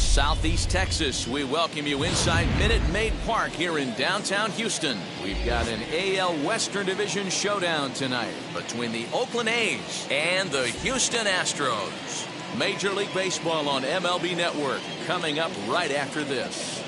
Southeast Texas. We welcome you inside Minute Maid Park here in downtown Houston. We've got an AL Western Division showdown tonight between the Oakland A's and the Houston Astros. Major League Baseball on MLB Network coming up right after this.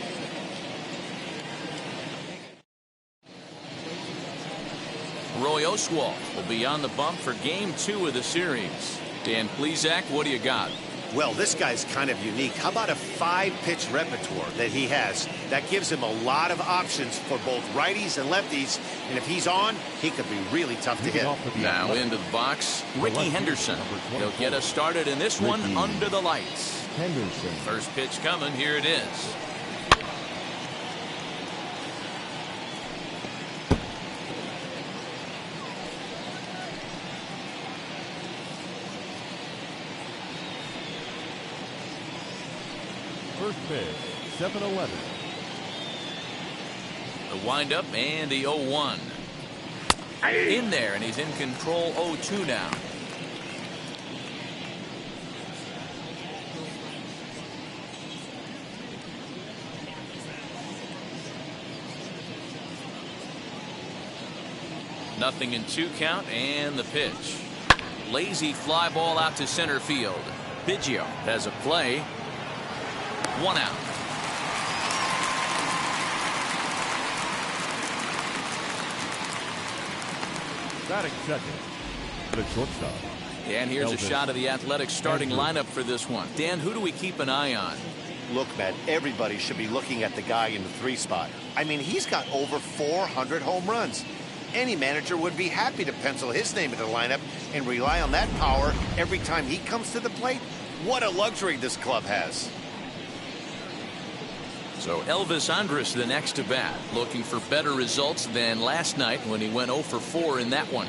Roy Oswalt will be on the bump for Game 2 of the series. Dan Plesac, what do you got? Well, this guy's kind of unique. How about a 5-pitch repertoire that he has? That gives him a lot of options for both righties and lefties. And if he's on, he could be really tough to hit. Now into the box, Ricky Henderson. He'll get us started in this one under the lights. Henderson. First pitch coming. Here it is. First pitch, 7-11. The windup and the 0-1. In there, and he's in control. 0-2 now. Nothing in 2 count, and the pitch. Lazy fly ball out to center field. Biggio has a play. 1 out. Batting second, the shortstop. And here's a shot of the Athletics starting lineup for this one. Dan, who do we keep an eye on? Look, man, everybody should be looking at the guy in the 3 spot. I mean, he's got over 400 home runs. Any manager would be happy to pencil his name in the lineup and rely on that power every time he comes to the plate. What a luxury this club has. So Elvis Andrus the next to bat, looking for better results than last night when he went 0 for 4 in that one.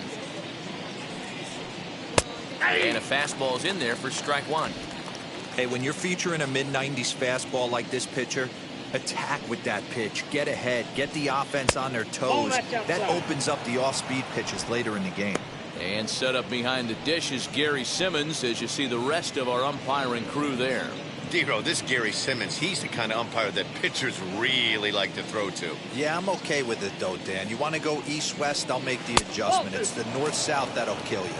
And a fastball's in there for strike 1. Hey, when you're featuring a mid-90s fastball like this pitcher, attack with that pitch. Get ahead. Get the offense on their toes. That opens up the off-speed pitches later in the game. And set up behind the dish is Gary Simmons as you see the rest of our umpiring crew there. Dero, this Gary Simmons, he's the kind of umpire that pitchers really like to throw to. Yeah, I'm okay with it, though, Dan. You want to go east-west, I'll make the adjustment. It's the north-south that'll kill you.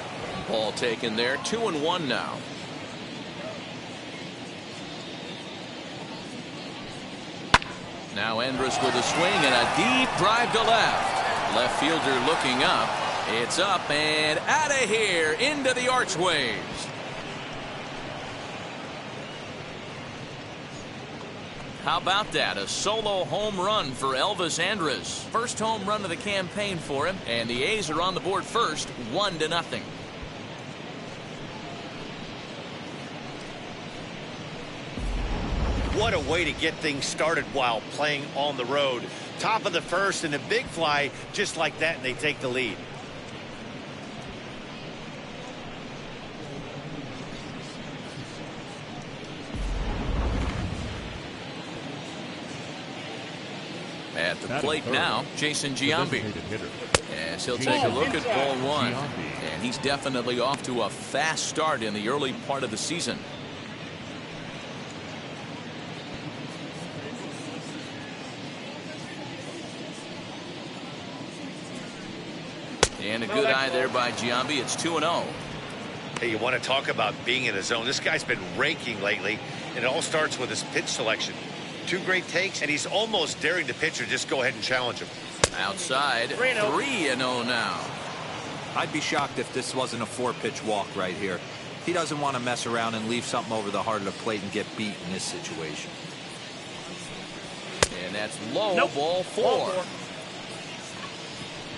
Ball taken there. 2-1 now. Now Andrus with a swing and a deep drive to left. Left fielder looking up. It's up and out of here into the archways. How about that? A solo home run for Elvis Andrus. First home run of the campaign for him, and the A's are on the board first, 1-0. What a way to get things started while playing on the road. Top of the first and a big fly just like that, and they take the lead. At the plate now, Jason Giambi. As he'll take a look at ball 1. And he's definitely off to a fast start in the early part of the season. And a good eye there by Giambi. It's 2-0. Hey, you want to talk about being in the zone? This guy's been raking lately, and it all starts with his pitch selection. 2 great takes, and he's almost daring the pitcher just go ahead and challenge him. Outside, 3-0 now. I'd be shocked if this wasn't a 4-pitch walk right here. He doesn't want to mess around and leave something over the heart of the plate and get beat in this situation. And that's low, ball 4.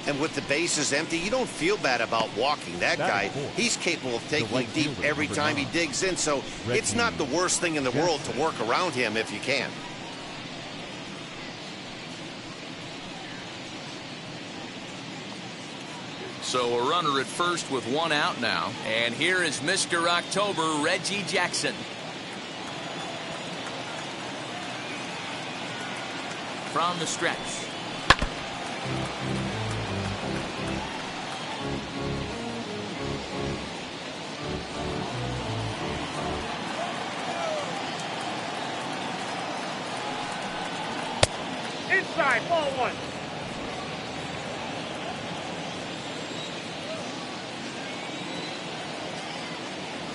And with the bases empty, you don't feel bad about walking that guy. He's capable of taking deep every time he digs in, so it's not the worst thing in the world to work around him if you can. So a runner at first with 1 out now. And here is Mr. October, Reggie Jackson. From the stretch. Ball one.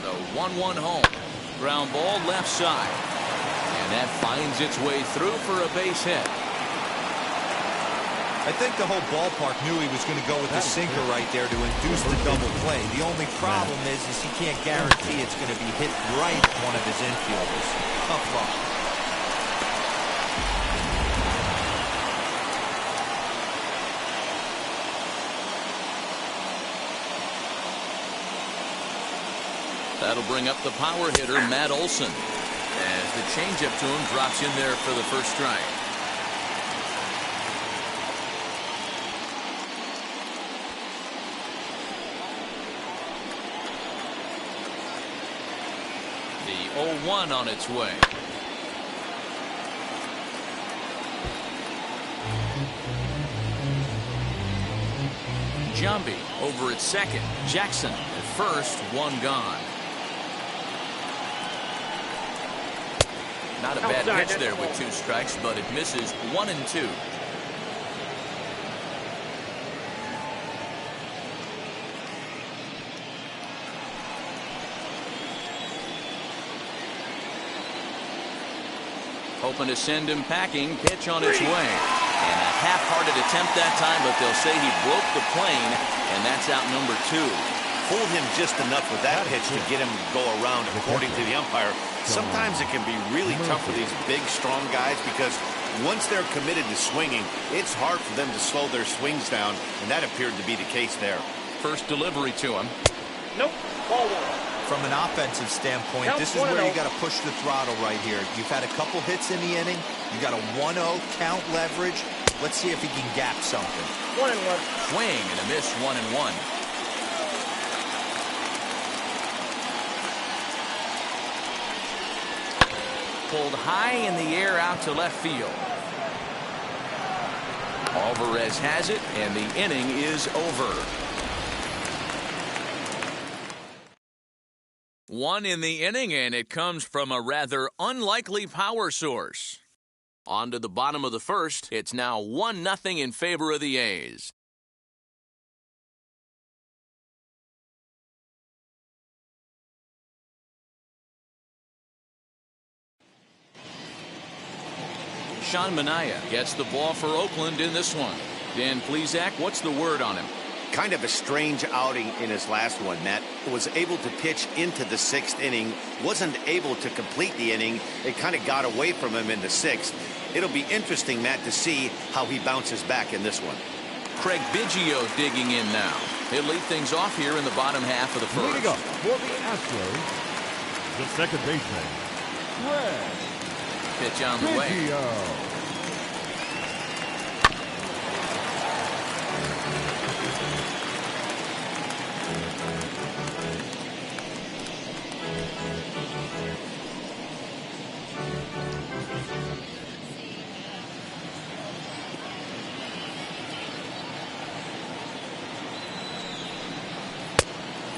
The 1-1 home. Ground ball left side. And that finds its way through for a base hit. I think the whole ballpark knew he was going to go with the sinker right there to induce the double play. The only problem is he can't guarantee it's going to be hit right one of his infielders. Tough luck. That'll bring up the power hitter, Matt Olson, as the changeup to him drops in there for the first strike. The 0-1 on its way. Jambi over at second. Jackson at first, one gone. Not a bad pitch there with 2 strikes, but it misses 1 and 2. Hoping to send him packing. Pitch on its way. And a half-hearted attempt that time, but they'll say he broke the plane, and that's out number 2. Fooled him just enough with that pitch to get him to go around, according to the umpire. Sometimes it can be really tough for these big, strong guys because once they're committed to swinging, it's hard for them to slow their swings down, and that appeared to be the case there. First delivery to him. Nope. Ball one. From an offensive standpoint, this is where you got to push the throttle right here. You've had a couple hits in the inning. You got a 1-0 count leverage. Let's see if he can gap something. 1-1. Swing and a miss, 1-1. Pulled high in the air out to left field. Alvarez has it, and the inning is over. 1 in the inning, and it comes from a rather unlikely power source. On to the bottom of the first. It's now 1-0 in favor of the A's. Sean Manaea gets the ball for Oakland in this one. Dan Plesac, what's the word on him? Kind of a strange outing in his last one, Matt. Was able to pitch into the 6th inning, wasn't able to complete the inning. It kind of got away from him in the 6th. It'll be interesting, Matt, to see how he bounces back in this one. Craig Biggio digging in now. He'll lead things off here in the bottom half of the first. Leading up for the Astros, the second baseman, Craig Pitch on the way. Biggio.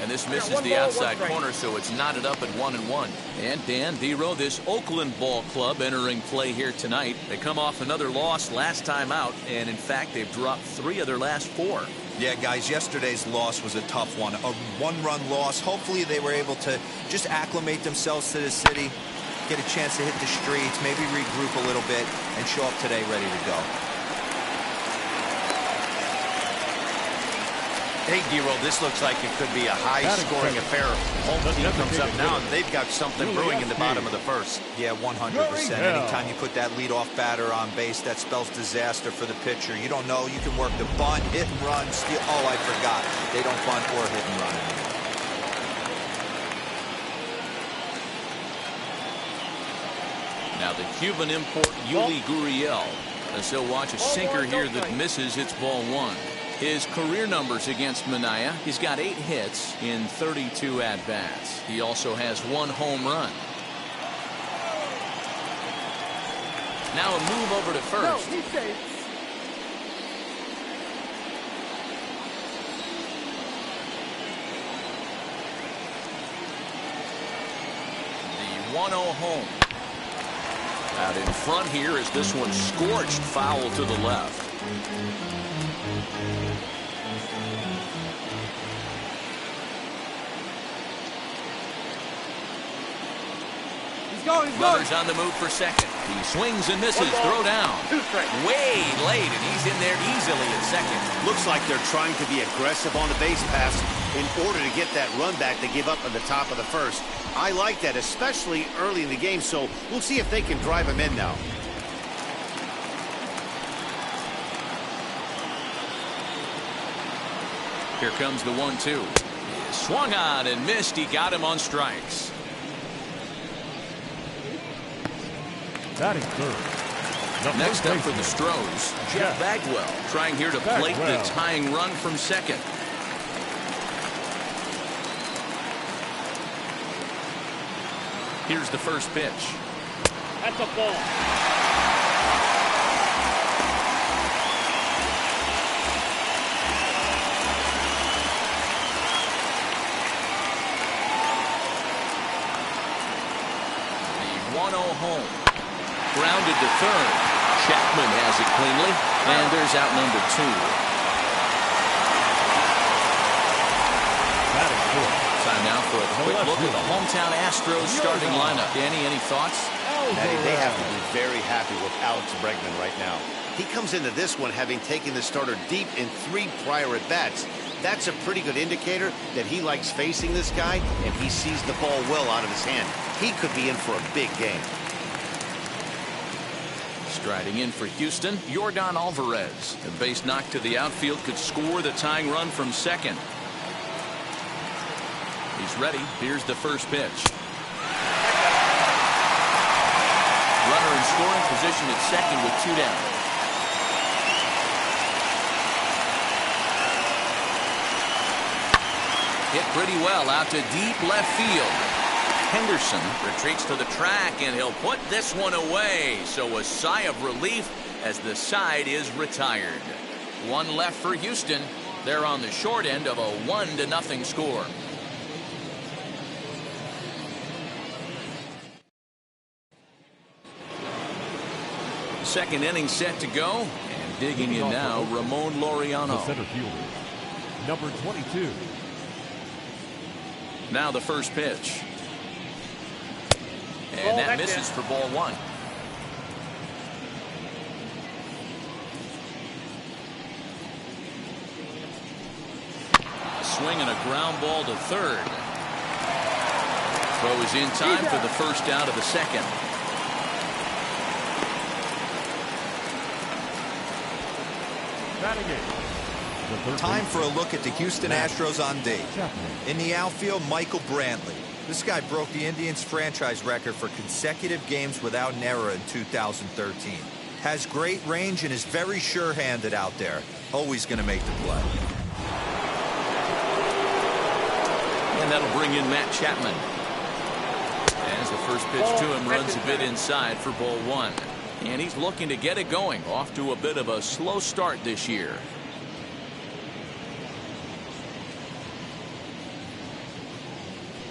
And this misses the outside corner, so it's knotted up at 1-1. And Dan Dero, this Oakland ball club entering play here tonight. They come off another loss last time out, and in fact, they've dropped 3 of their last 4. Yeah, guys, yesterday's loss was a tough one. A 1-run loss. Hopefully they were able to just acclimate themselves to the city, get a chance to hit the streets, maybe regroup a little bit, and show up today ready to go. Hey, Dero, this looks like it could be a high-scoring affair. Home team comes up now, and they've got something brewing in the bottom of the first. Yeah, 100%. Anytime you put that leadoff batter on base, that spells disaster for the pitcher. You don't know. You can work the bunt, hit and run, steal. Oh, I forgot. They don't bunt or hit and run. Now the Cuban import, Yuli Gurriel. As he'll watch a sinker here that misses. It's ball 1. His career numbers against Manaea, he's got 8 hits in 32 at-bats. He also has 1 home run. Now a move over to first. No, he's safe. The 1-0 home. Out in front here is this one scorched foul to the left. Runners on the move for second. He swings and misses. Throw down. Way late, and he's in there easily at second. Looks like they're trying to be aggressive on the base pass in order to get that run back they give up at the top of the first. I like that, especially early in the game, so we'll see if they can drive him in now. Here comes the 1-2. Swung on and missed. He got him on strikes. Batting third. Next up for the Astros, Jeff Bagwell trying here to plate the tying run from second. Here's the first pitch. That's a ball. The 1-0 home. Grounded to third. Chapman has it cleanly, and there's out number 2. Time now for a quick look at the hometown Astros starting lineup. Danny, any thoughts? Matty, they have to be very happy with Alex Bregman right now. He comes into this one having taken the starter deep in 3 prior at-bats. That's a pretty good indicator that he likes facing this guy, and he sees the ball well out of his hand. He could be in for a big game. Striding in for Houston, Yordan Alvarez. A base knock to the outfield could score the tying run from second. He's ready. Here's the first pitch. Runner in scoring position at second with 2 down. Hit pretty well out to deep left field. Henderson retreats to the track, and he'll put this one away. So a sigh of relief as the side is retired. 1 left for Houston. They're on the short end of a 1-0 score. Second inning set to go, and digging in now, Ramon Laureano. The center fielder, number 22. Now the first pitch. And that misses for ball 1. A swing and a ground ball to third. Throw is in time for the first out of the second. Time for a look at the Houston Astros on D. In the outfield, Michael Brantley. This guy broke the Indians franchise record for consecutive games without an error in 2013. Has great range and is very sure-handed out there. Always going to make the play. And that'll bring in Matt Chapman. As the first pitch to him runs a bit inside for ball 1. And he's looking to get it going. Off to a bit of a slow start this year.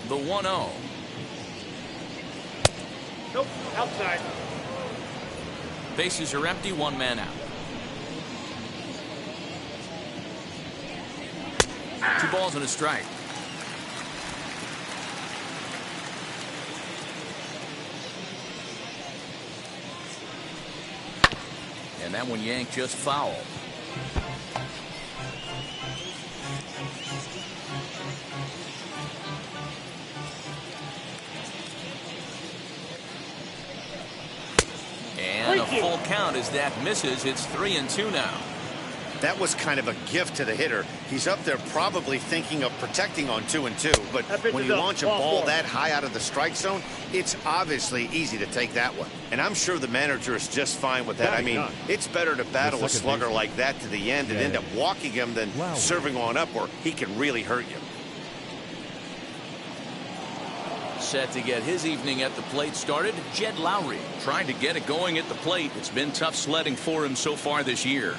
The 1-0. Nope, outside. Bases are empty, 1 man out. 2 balls and a strike. And that one yanked just foul. And a full count as that misses. It's 3-2 now. That was kind of a gift to the hitter. He's up there probably thinking of protecting on 2-2, but when you launch a ball that high out of the strike zone, it's obviously easy to take that one. And I'm sure the manager is just fine with that. I mean, it's better to battle a slugger like that to the end and end up walking him than serving on up where he can really hurt you. Set to get his evening at the plate started, Jed Lowry trying to get it going at the plate. It's been tough sledding for him so far this year.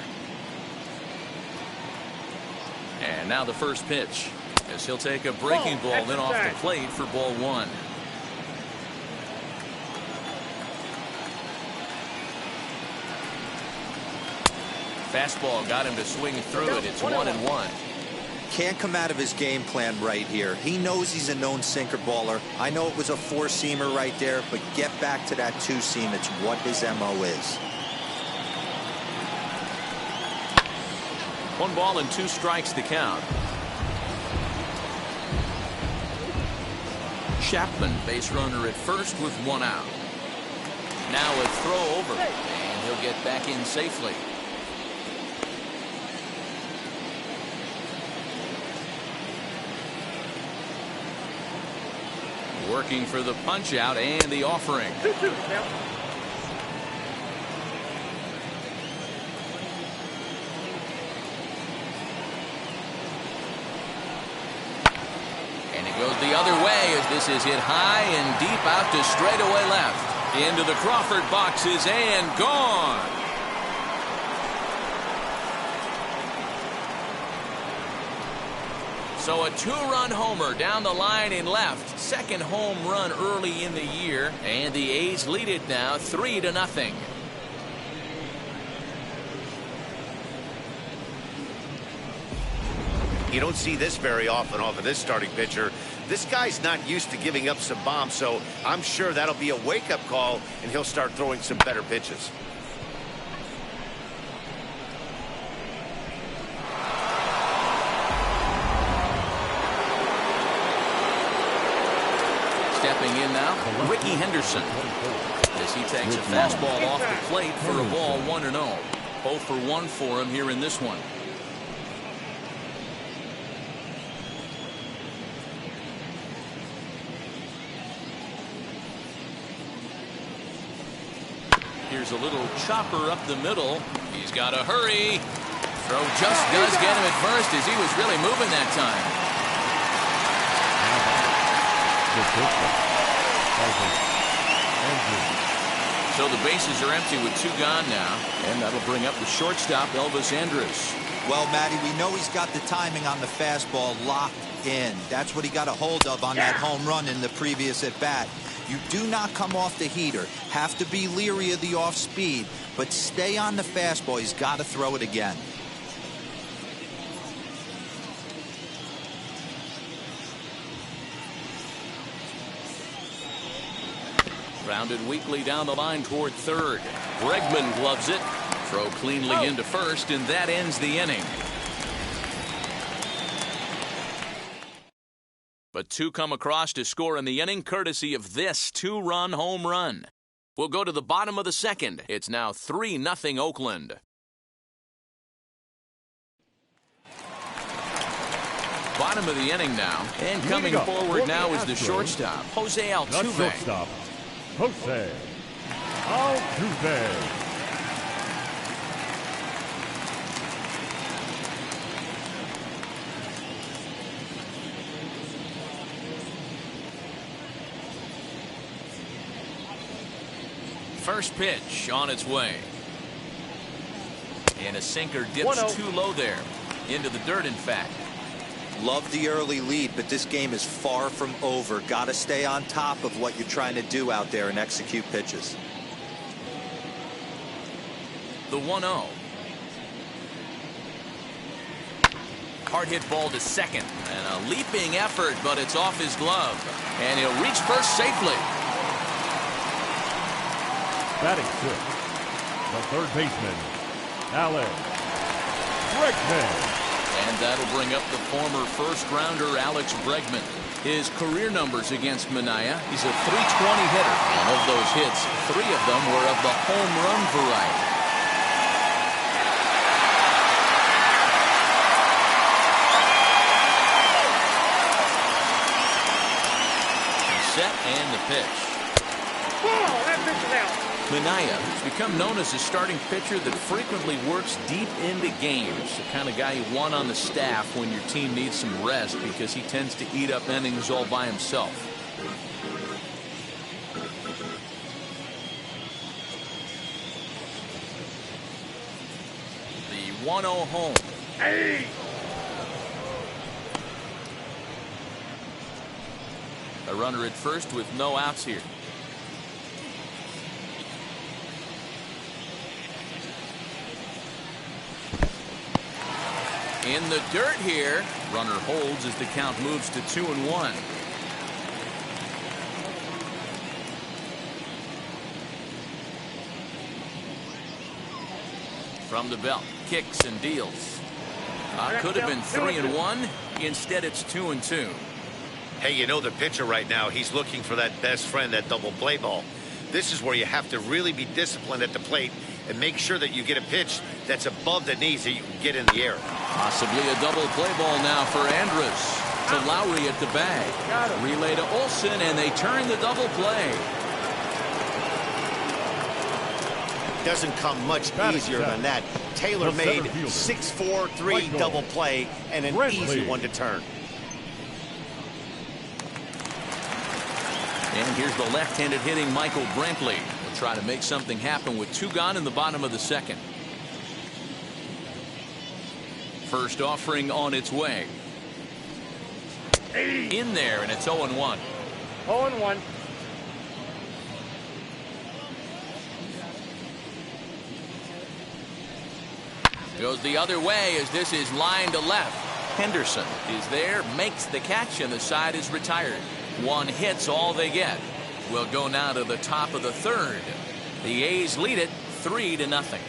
And now the first pitch, as he'll take a breaking ball in off the plate for ball 1. Fastball got him to swing through it. It's 1-1. Can't come out of his game plan right here. He knows he's a known sinker baller. I know it was a four-seamer right there, but get back to that two-seam. It's what his MO is. 1 ball and 2 strikes to count. Chapman, base runner at first with 1 out. Now a throw over, and he'll get back in safely. Working for the punch out and the offering. 2-2 now. And it goes the other way as this is hit high and deep out to straightaway left. Into the Crawford boxes and gone. So a 2-run homer down the line in left. Second home run early in the year. And the A's lead it now 3-0. You don't see this very often off of this starting pitcher. This guy's not used to giving up some bombs, so I'm sure that'll be a wake-up call, and he'll start throwing some better pitches. Stepping in now, Ricky Henderson. As he takes a fastball off the plate for a ball 1-0. 0 for 1 for him here in this one. Here's a little chopper up the middle. He's got to hurry. Throw just does get him at first as he was really moving that time. So the bases are empty with 2 gone now, and that'll bring up the shortstop, Elvis Andrus. Well, Matty, we know he's got the timing on the fastball locked in. That's what he got a hold of on that home run in the previous at-bat. You do not come off the heater. Have to be leery of the off speed, but stay on the fastball. He's got to throw it again. Rounded weakly down the line toward third. Bregman gloves it. Throw cleanly into first, and that ends the inning. But 2 come across to score in the inning, courtesy of this 2-run home run. We'll go to the bottom of the second. It's now 3-0 Oakland. Bottom of the inning now. And coming forward now is the shortstop, Jose Altuve. Shortstop, Jose Altuve. First pitch on its way. And a sinker dips too low there. Into the dirt, in fact. Love the early lead, but this game is far from over. Got to stay on top of what you're trying to do out there and execute pitches. The 1-0. Hard hit ball to second. And a leaping effort, but it's off his glove. And he'll reach first safely. Batting 6, the third baseman, Alex Bregman. And that'll bring up the former first-rounder Alex Bregman. His career numbers against Minaya, he's a .320 hitter. And of those hits, 3 of them were of the home run variety. Set and the pitch. That pitch is out. Minaya has become known as a starting pitcher that frequently works deep into games. The kind of guy you want on the staff when your team needs some rest because he tends to eat up innings all by himself. The 1-0 home. Hey! A runner at first with no outs here. In the dirt here. Runner holds as the count moves to 2-1. From the belt, kicks and deals. Could have been 3-1. Instead, it's 2-2. Hey, you know the pitcher right now, he's looking for that best friend, that double play ball. This is where you have to really be disciplined at the plate and make sure that you get a pitch that's above the knees that you can get in the air. Possibly a double play ball now for Andrus. To Lowry at the bag. Relay to Olsen, and they turn the double play. Doesn't come much easier than that. Taylor made 6-4-3 double play and an easy one to turn. And here's the left-handed hitting Michael Brantley. Will try to make something happen with 2 gone in the bottom of the second. First offering on its way. In there, and it's 0-1. 0-1. Goes the other way as this is line to left. Henderson is there, makes the catch, and the side is retired. 1 hit's all they get. We'll go now to the top of the third. The A's lead it 3-0.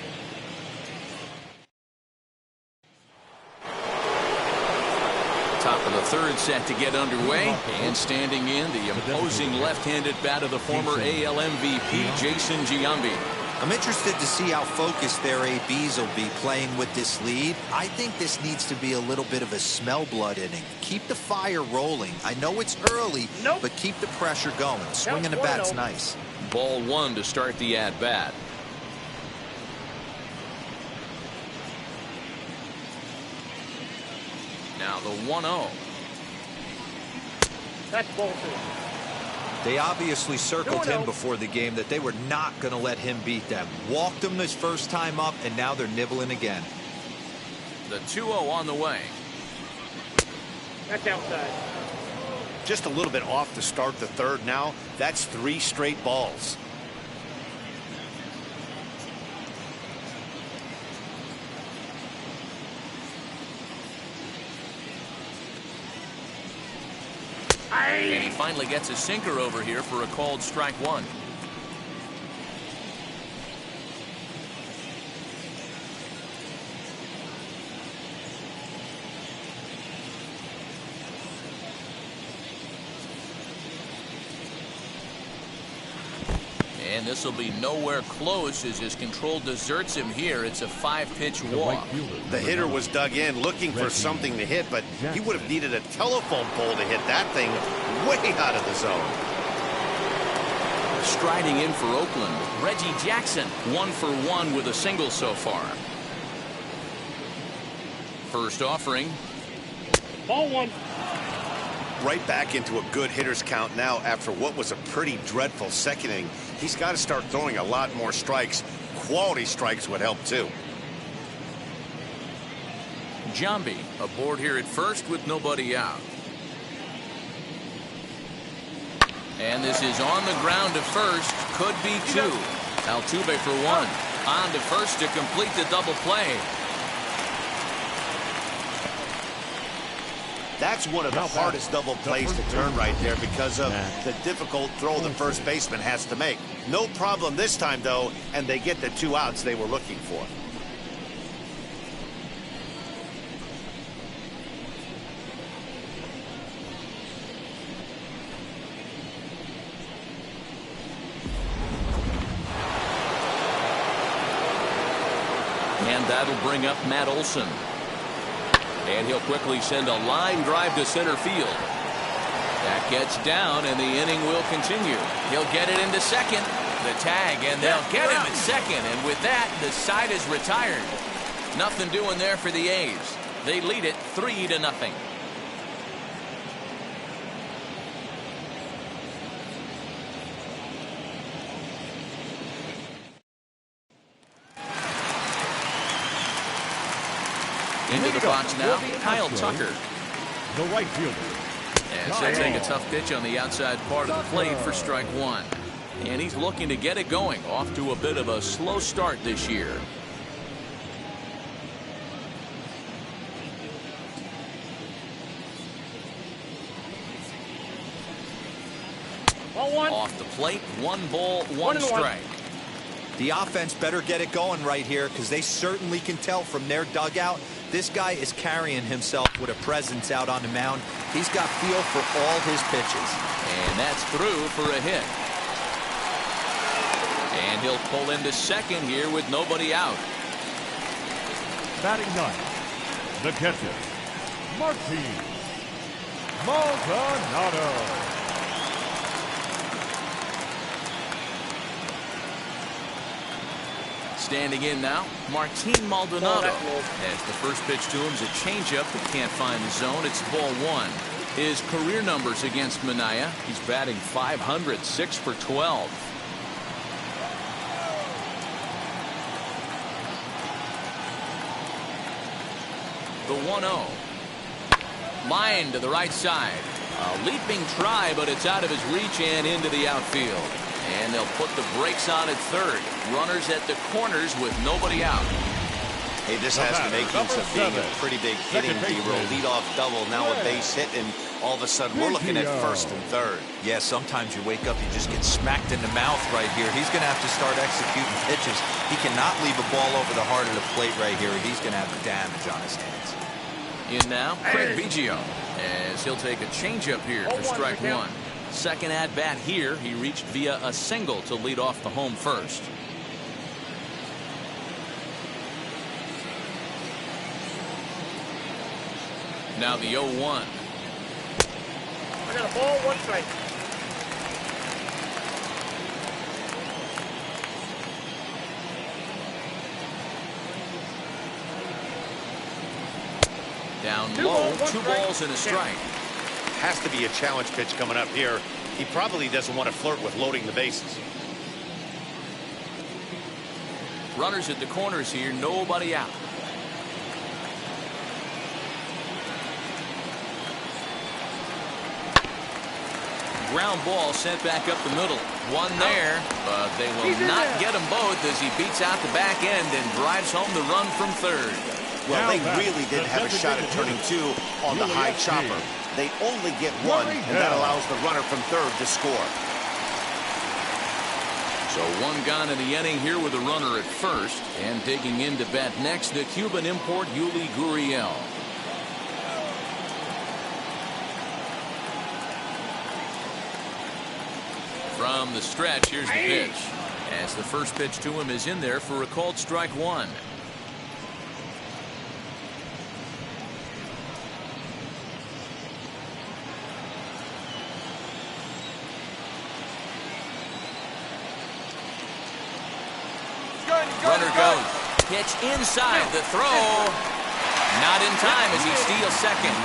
Top of the third set to get underway, and standing in the imposing left-handed bat of the former AL MVP Jason Giambi. I'm interested to see how focused their ABs will be playing with this lead. I think this needs to be a little bit of a smell blood inning. Keep the fire rolling. I know it's early, but keep the pressure going. Swinging the bat's nice. Ball 1 to start the at-bat. Now the 1-0. That's ball 2. They obviously circled him before the game that they were not going to let him beat them. Walked him this first time up, and now they're nibbling again. The 2-0 on the way. That's outside. Just a little bit off to start the third now. That's 3 straight balls. And he finally gets a sinker over here for a called strike 1. And this will be nowhere close as his control deserts him here. It's a 5-pitch walk. The hitter was dug in looking for something to hit, but he would have needed a telephone pole to hit that thing way out of the zone. Striding in for Oakland, Reggie Jackson, 1 for 1 with a single so far. First offering. Ball 1. Right back into a good hitter's count now after what was a pretty dreadful second inning. He's got to start throwing a lot more strikes. Quality strikes would help too. Giambi aboard here at first with nobody out. And this is on the ground to first. Could be 2. Altuve for 1. On to first to complete the double play. That's one of the hardest double plays to turn right there because of the difficult throw the first baseman has to make. No problem this time, though, and they get the 2 outs they were looking for. And that'll bring up Matt Olson. And he'll quickly send a line drive to center field. That gets down, and the inning will continue. He'll get it into second. The tag, and they'll get him at second. And with that, the side is retired. Nothing doing there for the A's. They lead it 3-0. Into the box now, Kyle Tucker. The right fielder. As he'll take a tough pitch on the outside part of the plate for strike 1. And he's looking to get it going. Off to a bit of a slow start this year. Ball one. Off the plate, 1 ball, 1 1-1. strike. The offense better get it going right here because they certainly can tell from their dugout this guy is carrying himself with a presence out on the mound. He's got feel for all his pitches. And that's through for a hit. And he'll pull into second here with nobody out. Batting ninth, the catcher, Martin Maldonado. Standing in now, Martin Maldonado. As the first pitch to him is a changeup that can't find the zone. It's ball 1. His career numbers against Minaya, he's batting .500, 6 for 12. The 1-0. Line to the right side. A leaping try, but it's out of his reach and into the outfield. And they'll put the brakes on at third. Runners at the corners with nobody out. Hey, this has the makings of being a pretty big hitting D-roll. Leadoff double, now a base hit, and all of a sudden we're looking at first and third. Yeah, sometimes you wake up, you just get smacked in the mouth right here. He's going to have to start executing pitches. He cannot leave a ball over the heart of the plate right here. He's going to have damage on his hands. In now, Craig Biggio, as he'll take a changeup here for strike 1. Second at bat here, he reached via a single to lead off the home first. Now the 0-1. I got a ball, 1 strike. Down low, 2 balls and a strike. Has to be a challenge pitch coming up here. He probably doesn't want to flirt with loading the bases. Runners at the corners here, nobody out. Ground ball sent back up the middle. One there, but they will not get them both as he beats out the back end and drives home the run from third. Well, they really didn't have a shot at turning 2 on the high chopper. They only get 1, and that allows the runner from third to score. So 1 gone in the inning here with a runner at first. And digging in to bat next, the Cuban import Yuli Gurriel. From the stretch, here's the pitch. As the first pitch to him is in there for a called strike 1. Runner goes. Pitch inside the throw. Not in time as he steals second.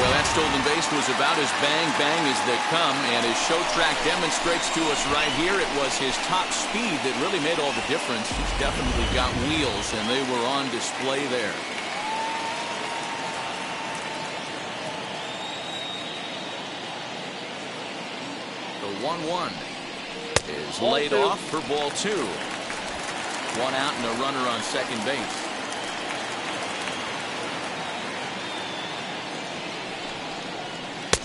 Well, that stolen base was about as bang-bang as they come, and his show track demonstrates to us right here it was his top speed that really made all the difference. He's definitely got wheels, and they were on display there. The 1-1 is laid off for ball 2. 1 out and a runner on second base.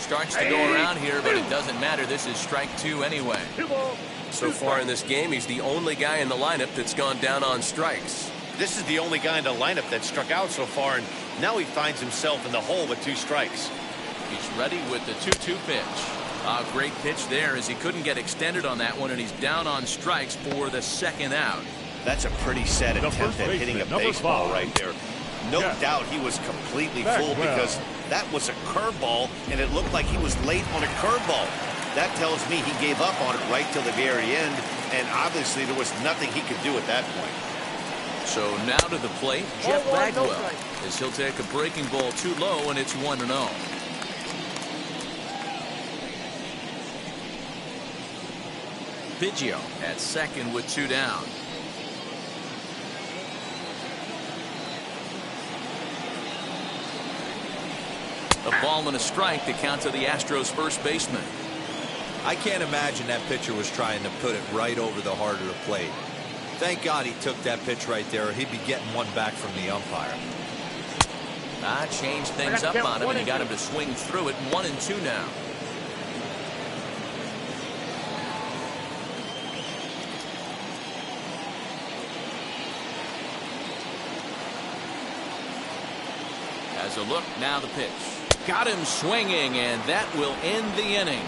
Starts to go around here, but it doesn't matter. This is strike 2 anyway. So far in this game, he's the only guy in the lineup that's gone down on strikes. This is the only guy in the lineup that struck out so far, and now he finds himself in the hole with 2 strikes. He's ready with the 2-2 pitch. A great pitch there as he couldn't get extended on that one, and he's down on strikes for the second out. That's a pretty sad attempt at hitting a baseball right there. No doubt he was completely fooled because that was a curveball, and it looked like he was late on a curveball. That tells me he gave up on it right till the very end, and obviously there was nothing he could do at that point. So now to the plate, Jeff Bagwell, as he'll take a breaking ball too low, and it's 1-0. Biggio at second with 2 down. A ball and a strike to count to the Astros first baseman. I can't imagine that pitcher was trying to put it right over the heart of the plate. Thank God he took that pitch right there, or he'd be getting one back from the umpire. Changed things up on him, and he got him to swing through it. 1-2 now. has a look. Now the pitch. Got him swinging, and that will end the inning.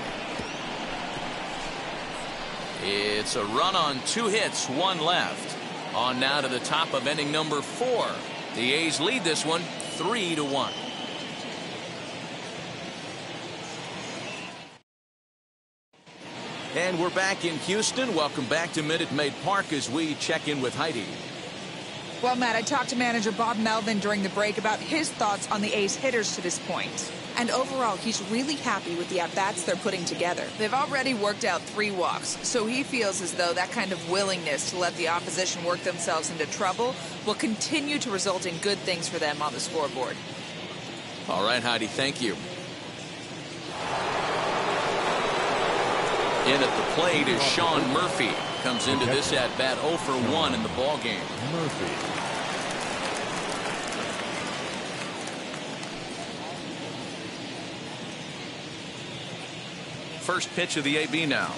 It's a run on 2 hits, 1 left. On now to the top of inning number 4. The A's lead this one 3-1. And we're back in Houston. Welcome back to Minute Maid Park as we check in with Heidi. Well, Matt, I talked to manager Bob Melvin during the break about his thoughts on the A's hitters to this point. And overall, he's really happy with the at-bats they're putting together. They've already worked out 3 walks, so he feels as though that kind of willingness to let the opposition work themselves into trouble will continue to result in good things for them on the scoreboard. All right, Heidi, thank you. In at the plate is Sean Murphy. Comes into this at-bat 0 for 1 in the ballgame. Murphy. First pitch of the AB now.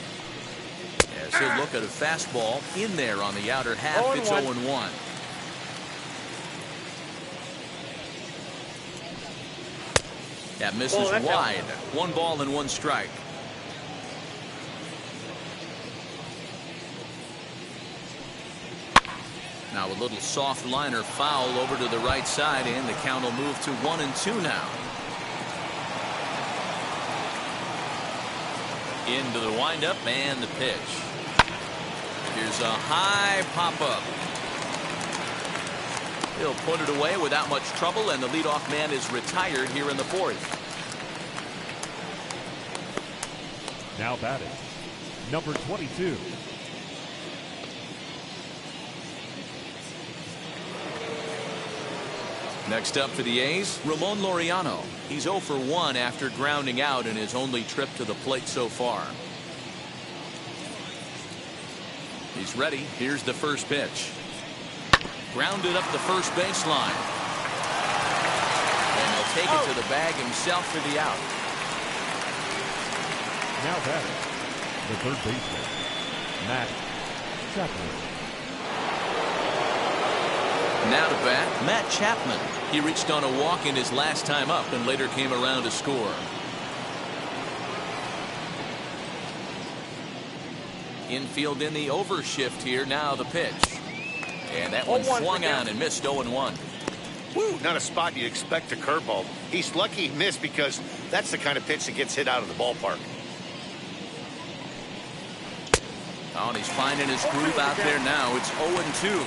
As he'll look at a fastball in there on the outer half. It's 0-1. That misses wide. 1 ball and 1 strike. Now a little soft liner foul over to the right side, and the count will move to 1-2 now. Into the windup and the pitch. Here's a high pop-up. He'll put it away without much trouble, and the leadoff man is retired here in the 4th. Now batting, number 22. Next up for the A's, Ramon Laureano. He's 0 for 1 after grounding out in his only trip to the plate so far. He's ready. Here's the first pitch. Grounded up the first baseline. And he'll take it to the bag himself for the out. Now batting, the third baseman, Chapman. Now to bat, Matt Chapman. He reached on a walk in his last time up and later came around to score. Infield in the overshift here. Now the pitch. And that one swung on and missed 0-1. Woo, not a spot you'd expect a curveball. He's lucky he missed because that's the kind of pitch that gets hit out of the ballpark. Oh, and he's finding his groove out there now. It's 0-2.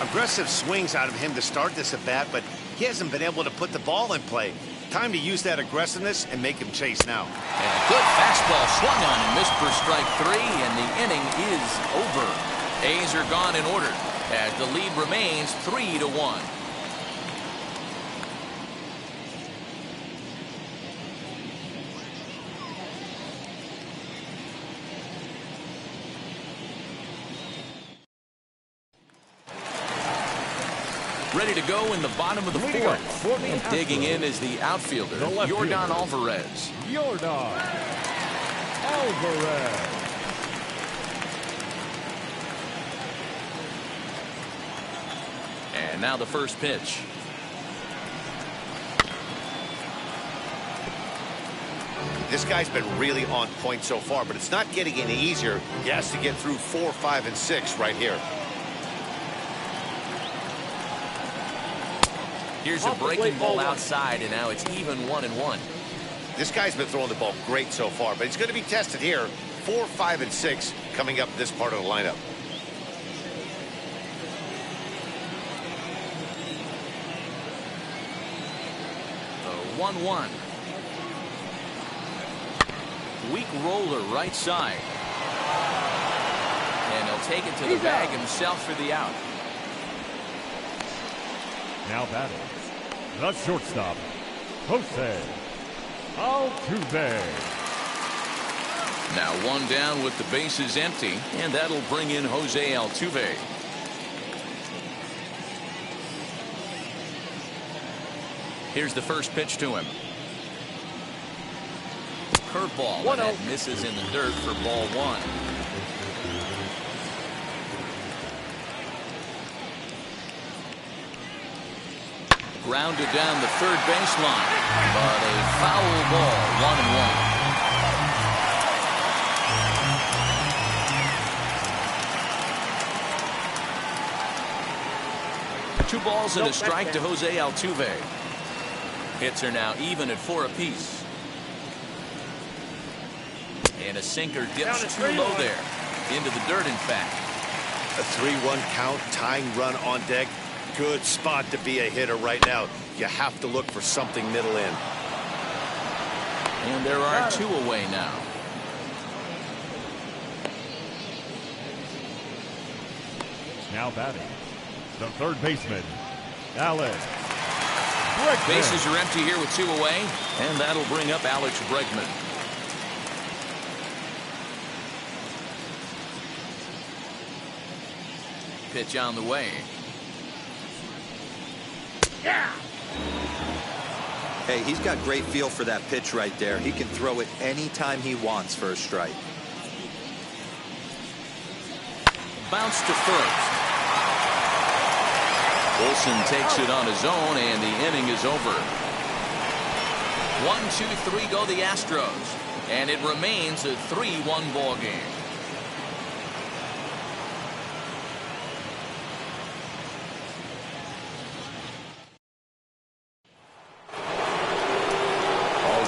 Aggressive swings out of him to start this at bat, but he hasn't been able to put the ball in play. Time to use that aggressiveness and make him chase now. And a good fastball swung on and missed for strike 3, and the inning is over. A's are gone in order as the lead remains 3-1. Ready to go in the bottom of the 4th. And digging in is the outfielder, Yordan Alvarez. Yordan Alvarez. And now the first pitch. This guy's been really on point so far, but it's not getting any easier. He has to get through 4, 5, and 6 right here. Here's a breaking ball outside, and now it's even 1-1. This guy's been throwing the ball great so far, but he's going to be tested here. 4, 5, and 6 coming up this part of the lineup. The 1-1. Weak roller right side. And he'll take it to the bag himself for the out. Now batting, the shortstop, Jose Altuve. Now 1 down with the bases empty, and that'll bring in Jose Altuve. Here's the first pitch to him. Curveball, and that misses in the dirt for ball 1. Grounded down the third baseline, but a foul ball, 1-1. 2 balls and a strike to Jose Altuve. Hits are now even at 4 apiece. And a sinker dips too low there. Into the dirt, in fact. A 3-1 count, tying run on deck. Good spot to be a hitter right now. You have to look for something middle in. And there are 2 away now. Now batting, the third baseman, Alex Bregman. Bases are empty here with 2 away, and that'll bring up Alex Bregman. Pitch on the way. Yeah. Hey, he's got great feel for that pitch right there. He can throw it anytime he wants for a strike. Bounce to first. Olsen takes it on his own, and the inning is over. 1-2-3 go the Astros, and it remains a 3-1 ball game.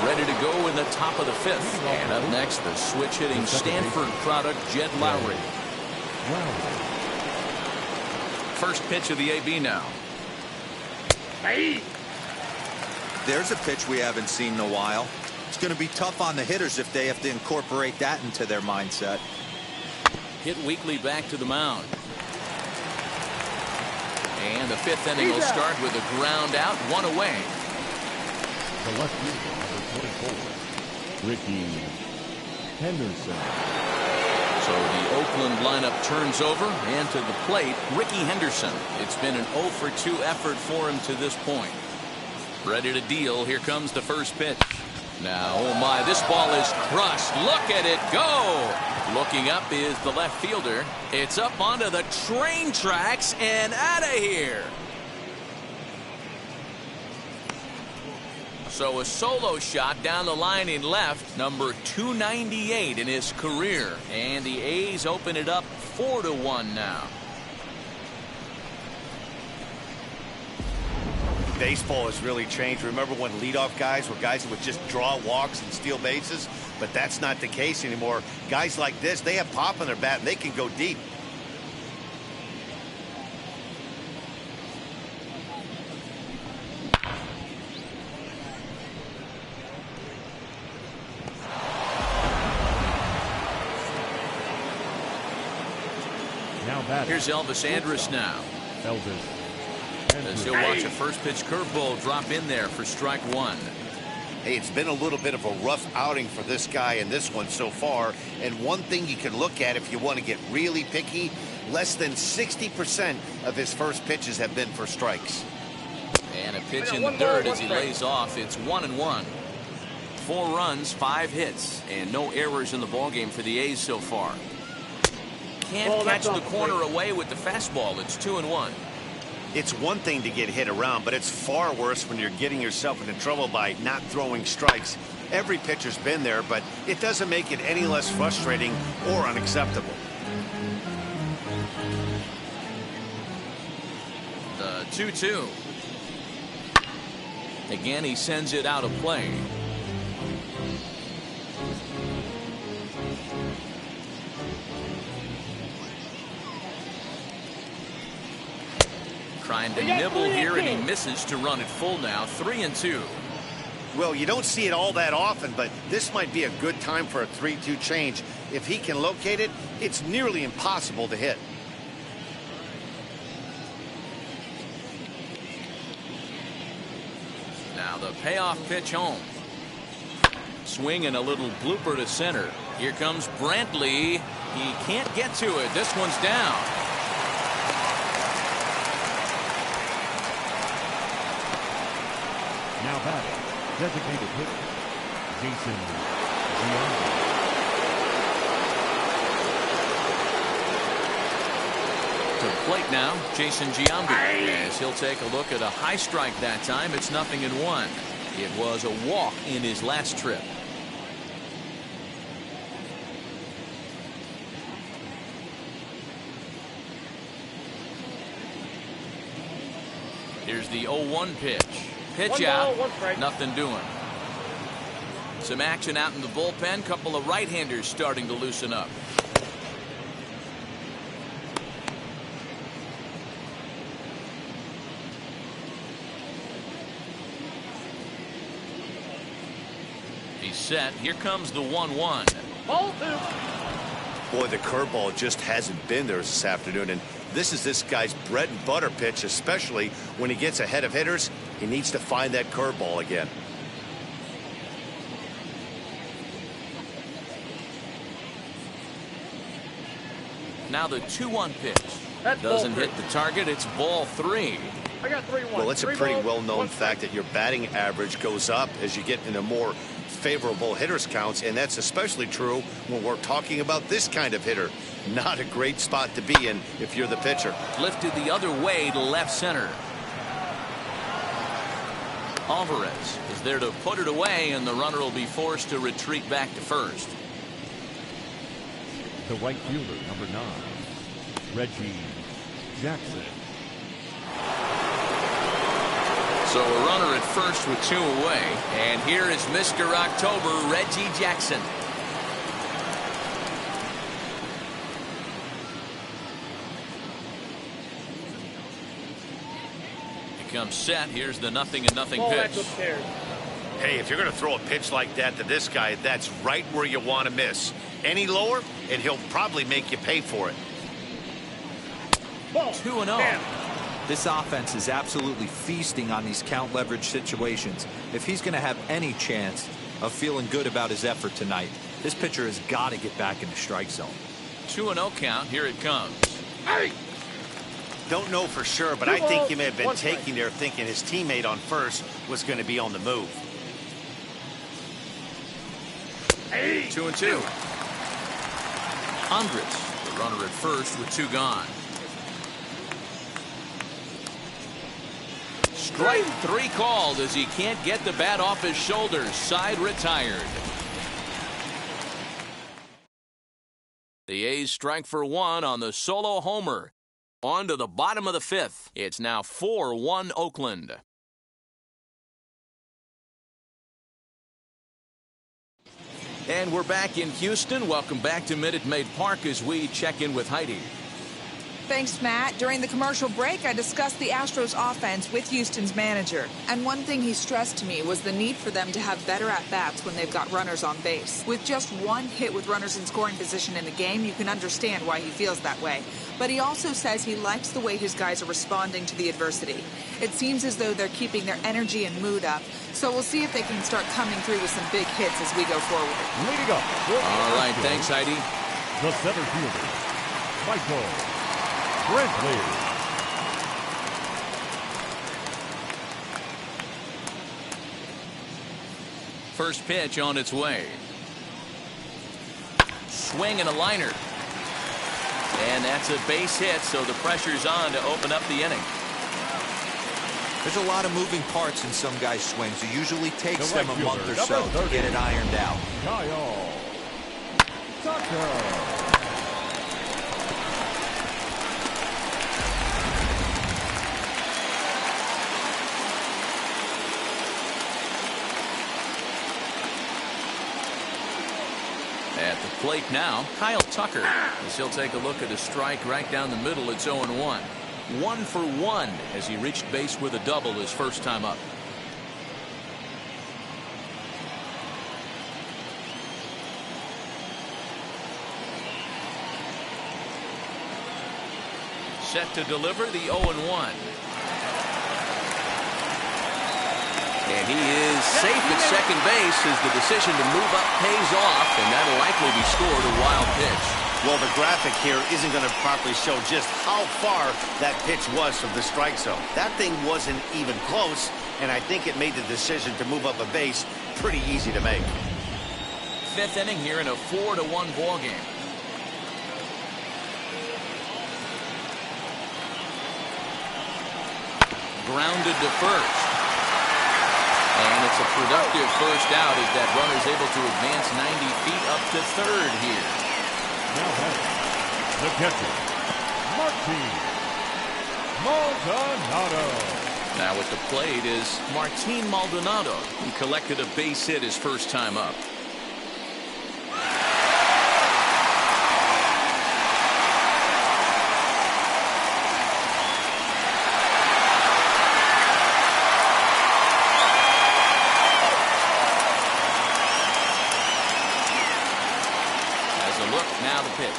Ready to go in the top of the 5th. And up next, the switch-hitting Stanford product, Jed Lowry. First pitch of the AB now. Hey. There's a pitch we haven't seen in a while. It's going to be tough on the hitters if they have to incorporate that into their mindset. Hit weakly back to the mound. And the 5th inning will start with a ground out, 1 away. The left fielder, number 24, Reggie Henderson. So the Oakland lineup turns over, and to the plate, Ricky Henderson. It's been an 0-for-2 effort for him to this point. Ready to deal. Here comes the first pitch. Now, oh my, this ball is crushed. Look at it go. Looking up is the left fielder. It's up onto the train tracks and out of here. So a solo shot down the line in left, number 298 in his career. And the A's open it up 4-1 now. Baseball has really changed. Remember when leadoff guys were guys that would just draw walks and steal bases? But that's not the case anymore. Guys like this, they have pop in their bat and they can go deep. Here's Elvis Andrus now. As he'll watch a first pitch curveball drop in there for strike 1. Hey, it's been a little bit of a rough outing for this guy in this one so far. And one thing you can look at if you want to get really picky, less than 60% of his first pitches have been for strikes. And a pitch in the dirt as he lays off. It's 1-1. 4 runs, 5 hits, and no errors in the ballgame for the A's so far. Can't catch the corner away with the fastball. It's 2-1. It's one thing to get hit around, but it's far worse when you're getting yourself into trouble by not throwing strikes. Every pitcher's been there, but it doesn't make it any less frustrating or unacceptable. The 2-2. Again, he sends it out of play. Trying to nibble here, and he misses to run it full now. 3-2. Well, you don't see it all that often, but this might be a good time for a 3-2 change. If he can locate it, it's nearly impossible to hit. Now the payoff pitch home. Swing and a little blooper to center. Here comes Brantley. He can't get to it. This one's down. Now batting, designated hitter, Jason Giambi. To the plate now, Jason Giambi. As he'll take a look at a high strike that time. It's 0-1. It was a walk in his last trip. Here's the 0-1 pitch. Pitch out. Nothing doing. Some action out in the bullpen. Couple of right-handers starting to loosen up. He's set. Here comes the 1-1. Ball 2. Boy, the curveball just hasn't been there this afternoon, and this is this guy's bread and butter pitch, especially when he gets ahead of hitters. He needs to find that curveball again. Now the 2-1 pitch. That's Doesn't ball hit the target. It's ball 3. I got 3-1. Well, it's a pretty well-known 1 fact that your batting average goes up as you get into more favorable hitters counts, and that's especially true when we're talking about this kind of hitter. Not a great spot to be in if you're the pitcher. Lifted the other way to left center. Alvarez is there to put it away, and the runner will be forced to retreat back to first. The right fielder, number 9, Reggie Jackson. So a runner at first with 2 away. And here is Mr. October, Reggie Jackson. He comes set. Here's the 0-0 pitch. Hey, if you're going to throw a pitch like that to this guy, that's right where you want to miss. Any lower, and he'll probably make you pay for it. 2-0. This offense is absolutely feasting on these count leverage situations. If he's going to have any chance of feeling good about his effort tonight, this pitcher has got to get back in the strike zone. 2-0 count. Here it comes. Hey! Don't know for sure, but I think he may have been taking there thinking his teammate on first was going to be on the move. 2-2. Andres, the runner at first with 2 gone. Strike 3 called as he can't get the bat off his shoulders. Side retired. The A's strike for 1 on the solo homer. On to the bottom of the 5th. It's now 4-1 Oakland. And we're back in Houston. Welcome back to Minute Maid Park as we check in with Heidi. Thanks, Matt. During the commercial break, I discussed the Astros offense with Houston's manager. And one thing he stressed to me was the need for them to have better at-bats when they've got runners on base. With just 1 hit with runners in scoring position in a game, you can understand why he feels that way. But he also says he likes the way his guys are responding to the adversity. It seems as though they're keeping their energy and mood up. So we'll see if they can start coming through with some big hits as we go forward. Leading up. All right, thanks, Heidi. The center fielder, Michael Brantley. First pitch on its way. Swing and a liner. And that's a base hit, so the pressure's on to open up the inning. There's a lot of moving parts in some guys' swings. It usually takes The right them a month or fielder, so number to get it ironed out. Kyle Tucker. At the plate now, Kyle Tucker, as he'll take a look at a strike right down the middle. It's 0-1. 1 for 1 as he reached base with a double his first time up. Set to deliver the 0-1. And he is safe at second base as the decision to move up pays off, and that'll likely be scored a wild pitch. Well, the graphic here isn't going to properly show just how far that pitch was from the strike zone. That thing wasn't even close, and I think it made the decision to move up a base pretty easy to make. 5th inning here in a 4-1 ball game. grounded to first. And it's a productive first out as that runner's able to advance 90 feet up to third here. Now batting, the catcher, Martin Maldonado. Now at the plate is Martin Maldonado, who collected a base hit his first time up. Now the pitch.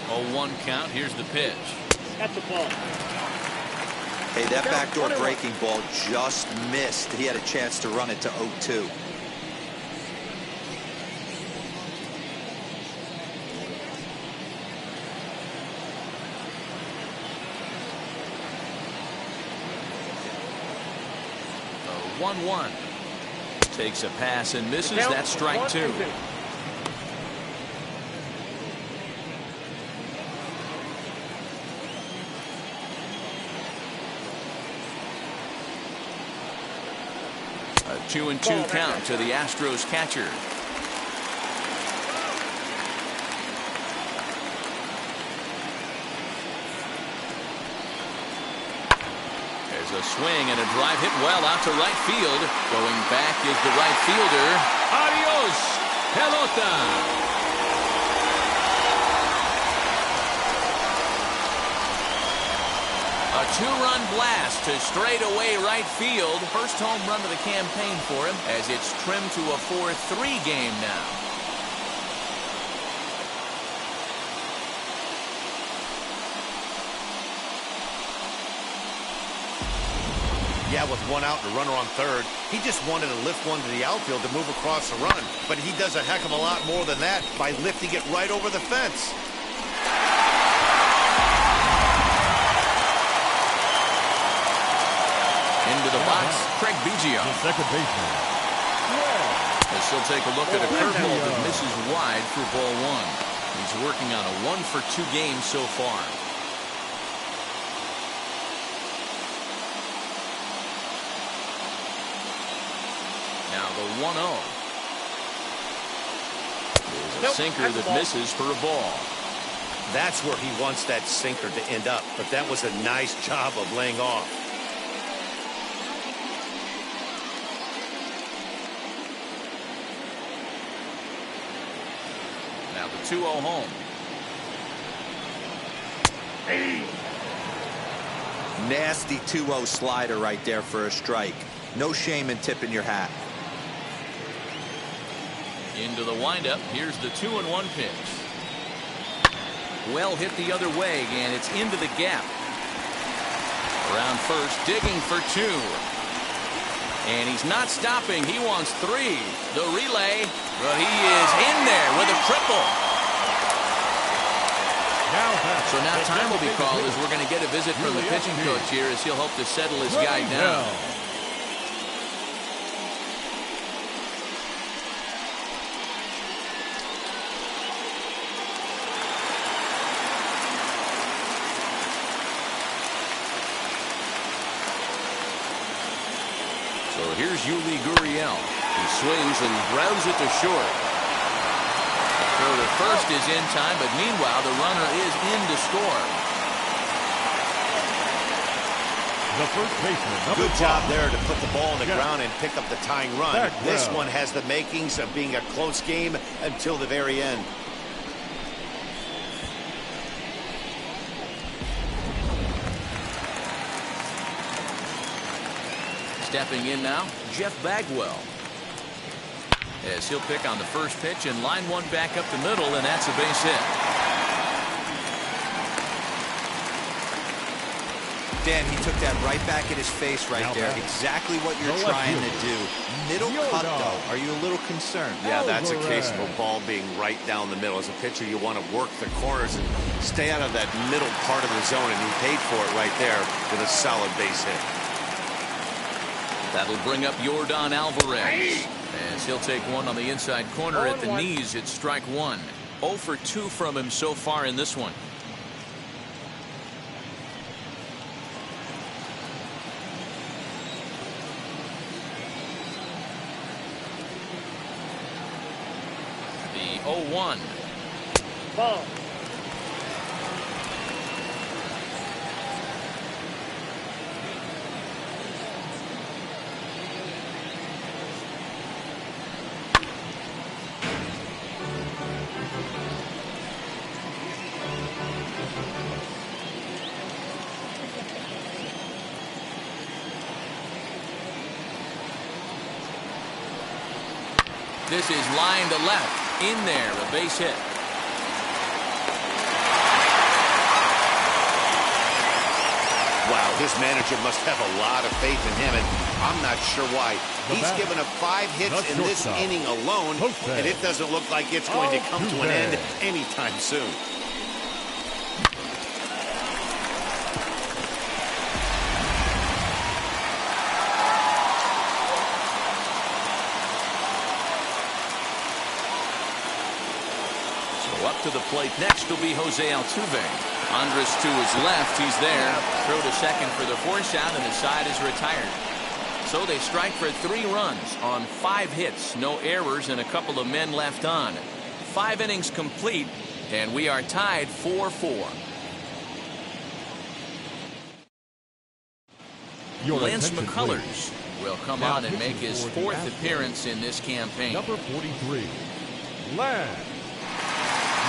Oh, 1 count. Here's the pitch. That's a ball. Hey, that backdoor breaking ball just missed. He had a chance to run it to 0-2. The 1-1. Takes a pass and misses. That's strike 2. A 2-2 count to the Astros catcher. There's a swing and a drive hit well out to right field. Going back is the right fielder. Adios, pelota. A 2-run blast to straightaway right field. First home run of the campaign for him as it's trimmed to a 4-3 game now. Yeah, with 1 out and a runner on third, he just wanted to lift one to the outfield to move across the run. But he does a heck of a lot more than that by lifting it right over the fence. Into the box, Craig Biggio. The second baseman. As he'll take a look at a curveball that misses wide for ball 1. He's working on a 1-for-2 game so far. Now the 1-0. There's a sinker that misses for a ball. That's where he wants that sinker to end up. But that was a nice job of laying off. Now the 2-0 home. Nasty 2-0 slider right there for a strike. No shame in tipping your hat. Into the windup. Here's the 2-1 pitch. Well hit the other way, and it's into the gap. Around first, digging for 2. And he's not stopping. He wants 3. The relay, but he is in there with a triple. So now time will be called as we're going to get a visit from the pitching coach here as he'll hope to settle his guy down. So here's Yuli Gurriel. He swings and grounds it to short. Throw to first is in time, but meanwhile the runner is in to score. The first baseman. Good job there to put the ball on the ground and pick up the tying run. This one has the makings of being a close game until the very end. Stepping in now, Jeff Bagwell. As he'll pick on the first pitch and line one back up the middle, and that's a base hit. Dan, he took that right back at his face right there. Exactly what you're trying to do. Middle cut, though. Are you a little concerned? Yeah, that's a case of a ball being right down the middle. As a pitcher, you want to work the corners and stay out of that middle part of the zone, and he paid for it right there with a solid base hit. That'll bring up Yordan Alvarez. As he'll take one on the inside corner at the knees. It's strike one. 0 for 2 from him so far in this one. The 0-1. Ball. This is line to left. In there, a base hit. Wow, his manager must have a lot of faith in him, and I'm not sure why. He's given up 5 hits in this inning alone, and it doesn't look like it's going to come to an end anytime soon. Up to the plate next will be Jose Altuve. Andres to his left. He's there. Throw to second for the force out, and the side is retired. So they strike for 3 runs on 5 hits. No errors and a couple of men left on. 5 innings complete, and we are tied 4-4. Lance McCullers will come on and make his 4th appearance in this campaign. Number 43, Lance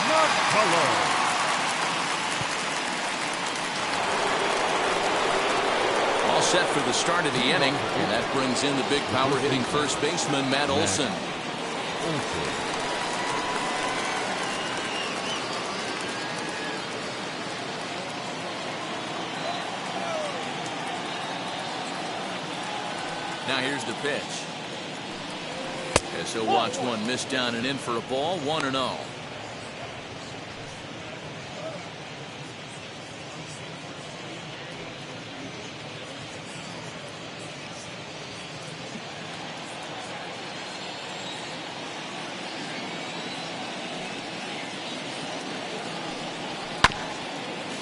McCullers. All set for the start of the inning, and that brings in the big power hitting first baseman Matt Olson. Now here's the pitch. As he'll watch one miss down and in for a ball, 1-0.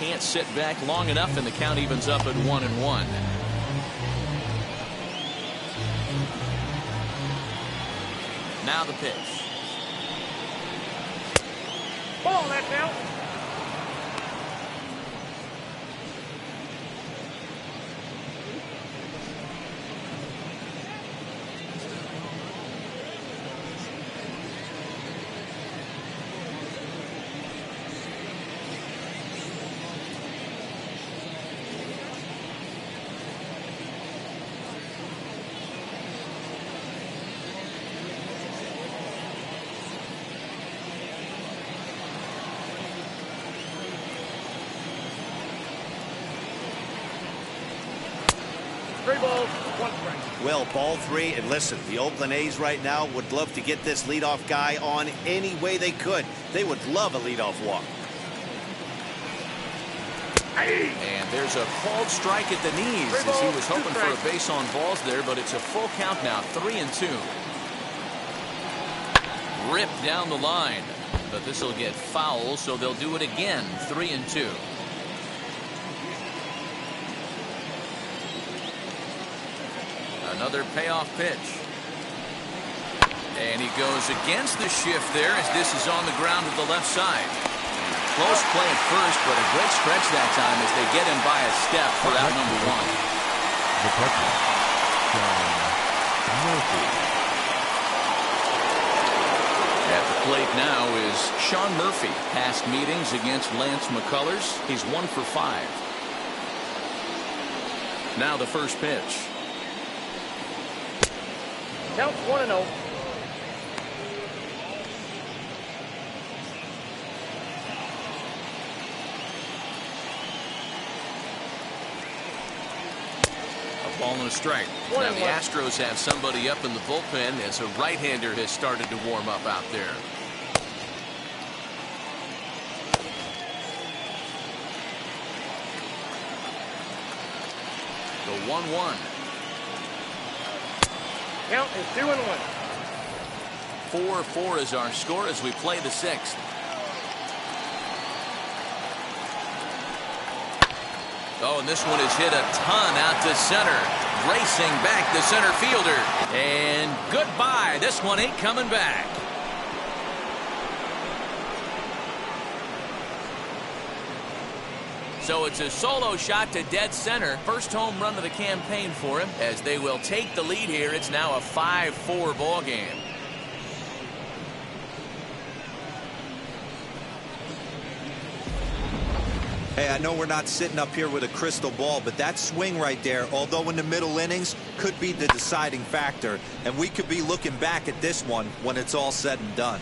Can't sit back long enough, and the count evens up at 1-1. Now the pitch. Ball, that's out. Well, ball 3, and listen, the Oakland A's right now would love to get this leadoff guy on any way they could. They would love a leadoff walk. And there's a called strike at the knees as he was hoping for a base on balls there, but it's a full count now, 3-2. Ripped down the line, but this will get foul, so they'll do it again, 3-2. Another payoff pitch. And he goes against the shift there as this is on the ground to the left side. Close play at first, but a great stretch that time as they get him by a step for out number 1. The catcher, Sean Murphy. At the plate now is Sean Murphy. Past meetings against Lance McCullers, he's 1 for 5. Now the first pitch. Counts 1-0. A ball and a strike. Now the Astros have somebody up in the bullpen as a right-hander has started to warm up out there. The 1-1. Count is 2-1. 4-4 is our score as we play the sixth. Oh, and this one is hit a ton out to center. Racing back the center fielder. And goodbye. This one ain't coming back. So it's a solo shot to dead center. First home run of the campaign for him. As they will take the lead here, it's now a 5-4 ball game. Hey, I know we're not sitting up here with a crystal ball, but that swing right there, although in the middle innings, could be the deciding factor. And we could be looking back at this one when it's all said and done.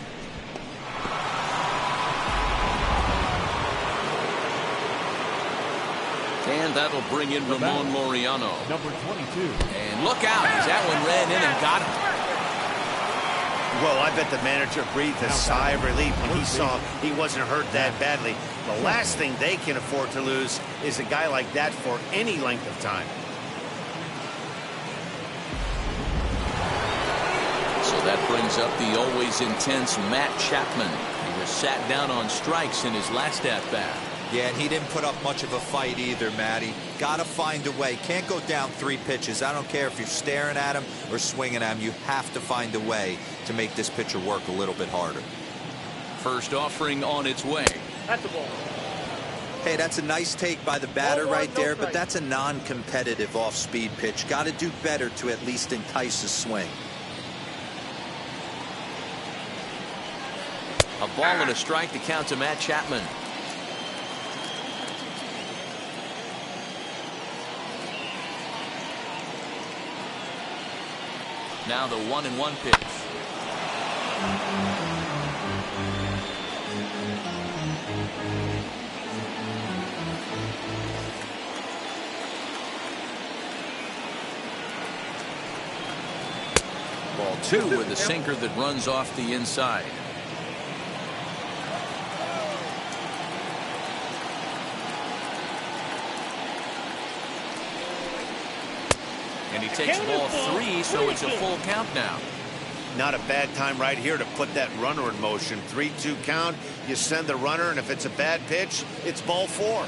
And that'll bring in Ramon Laureano. Number 22. And look out, as that one ran in and got him. Well, I bet the manager breathed a sigh of relief when he saw he wasn't hurt that badly. The last thing they can afford to lose is a guy like that for any length of time. So that brings up the always intense Matt Chapman. He was sat down on strikes in his last at-bat. Yeah, and he didn't put up much of a fight either, Matty. Gotta find a way. Can't go down 3 pitches. I don't care if you're staring at him or swinging at him. You have to find a way to make this pitcher work a little bit harder. First offering on its way. That's the ball. Hey, that's a nice take by the batter Ball one, right no there, but strike. that's a non-competitive off-speed pitch. Got to do better to at least entice a swing. A ball and a strike to count to Matt Chapman. Now the 1-1 pitch. Ball 2 with a sinker that runs off the inside. And he takes ball 3, so it's a full count now. Not a bad time right here to put that runner in motion. 3-2 count. You send the runner, and if it's a bad pitch, it's ball 4.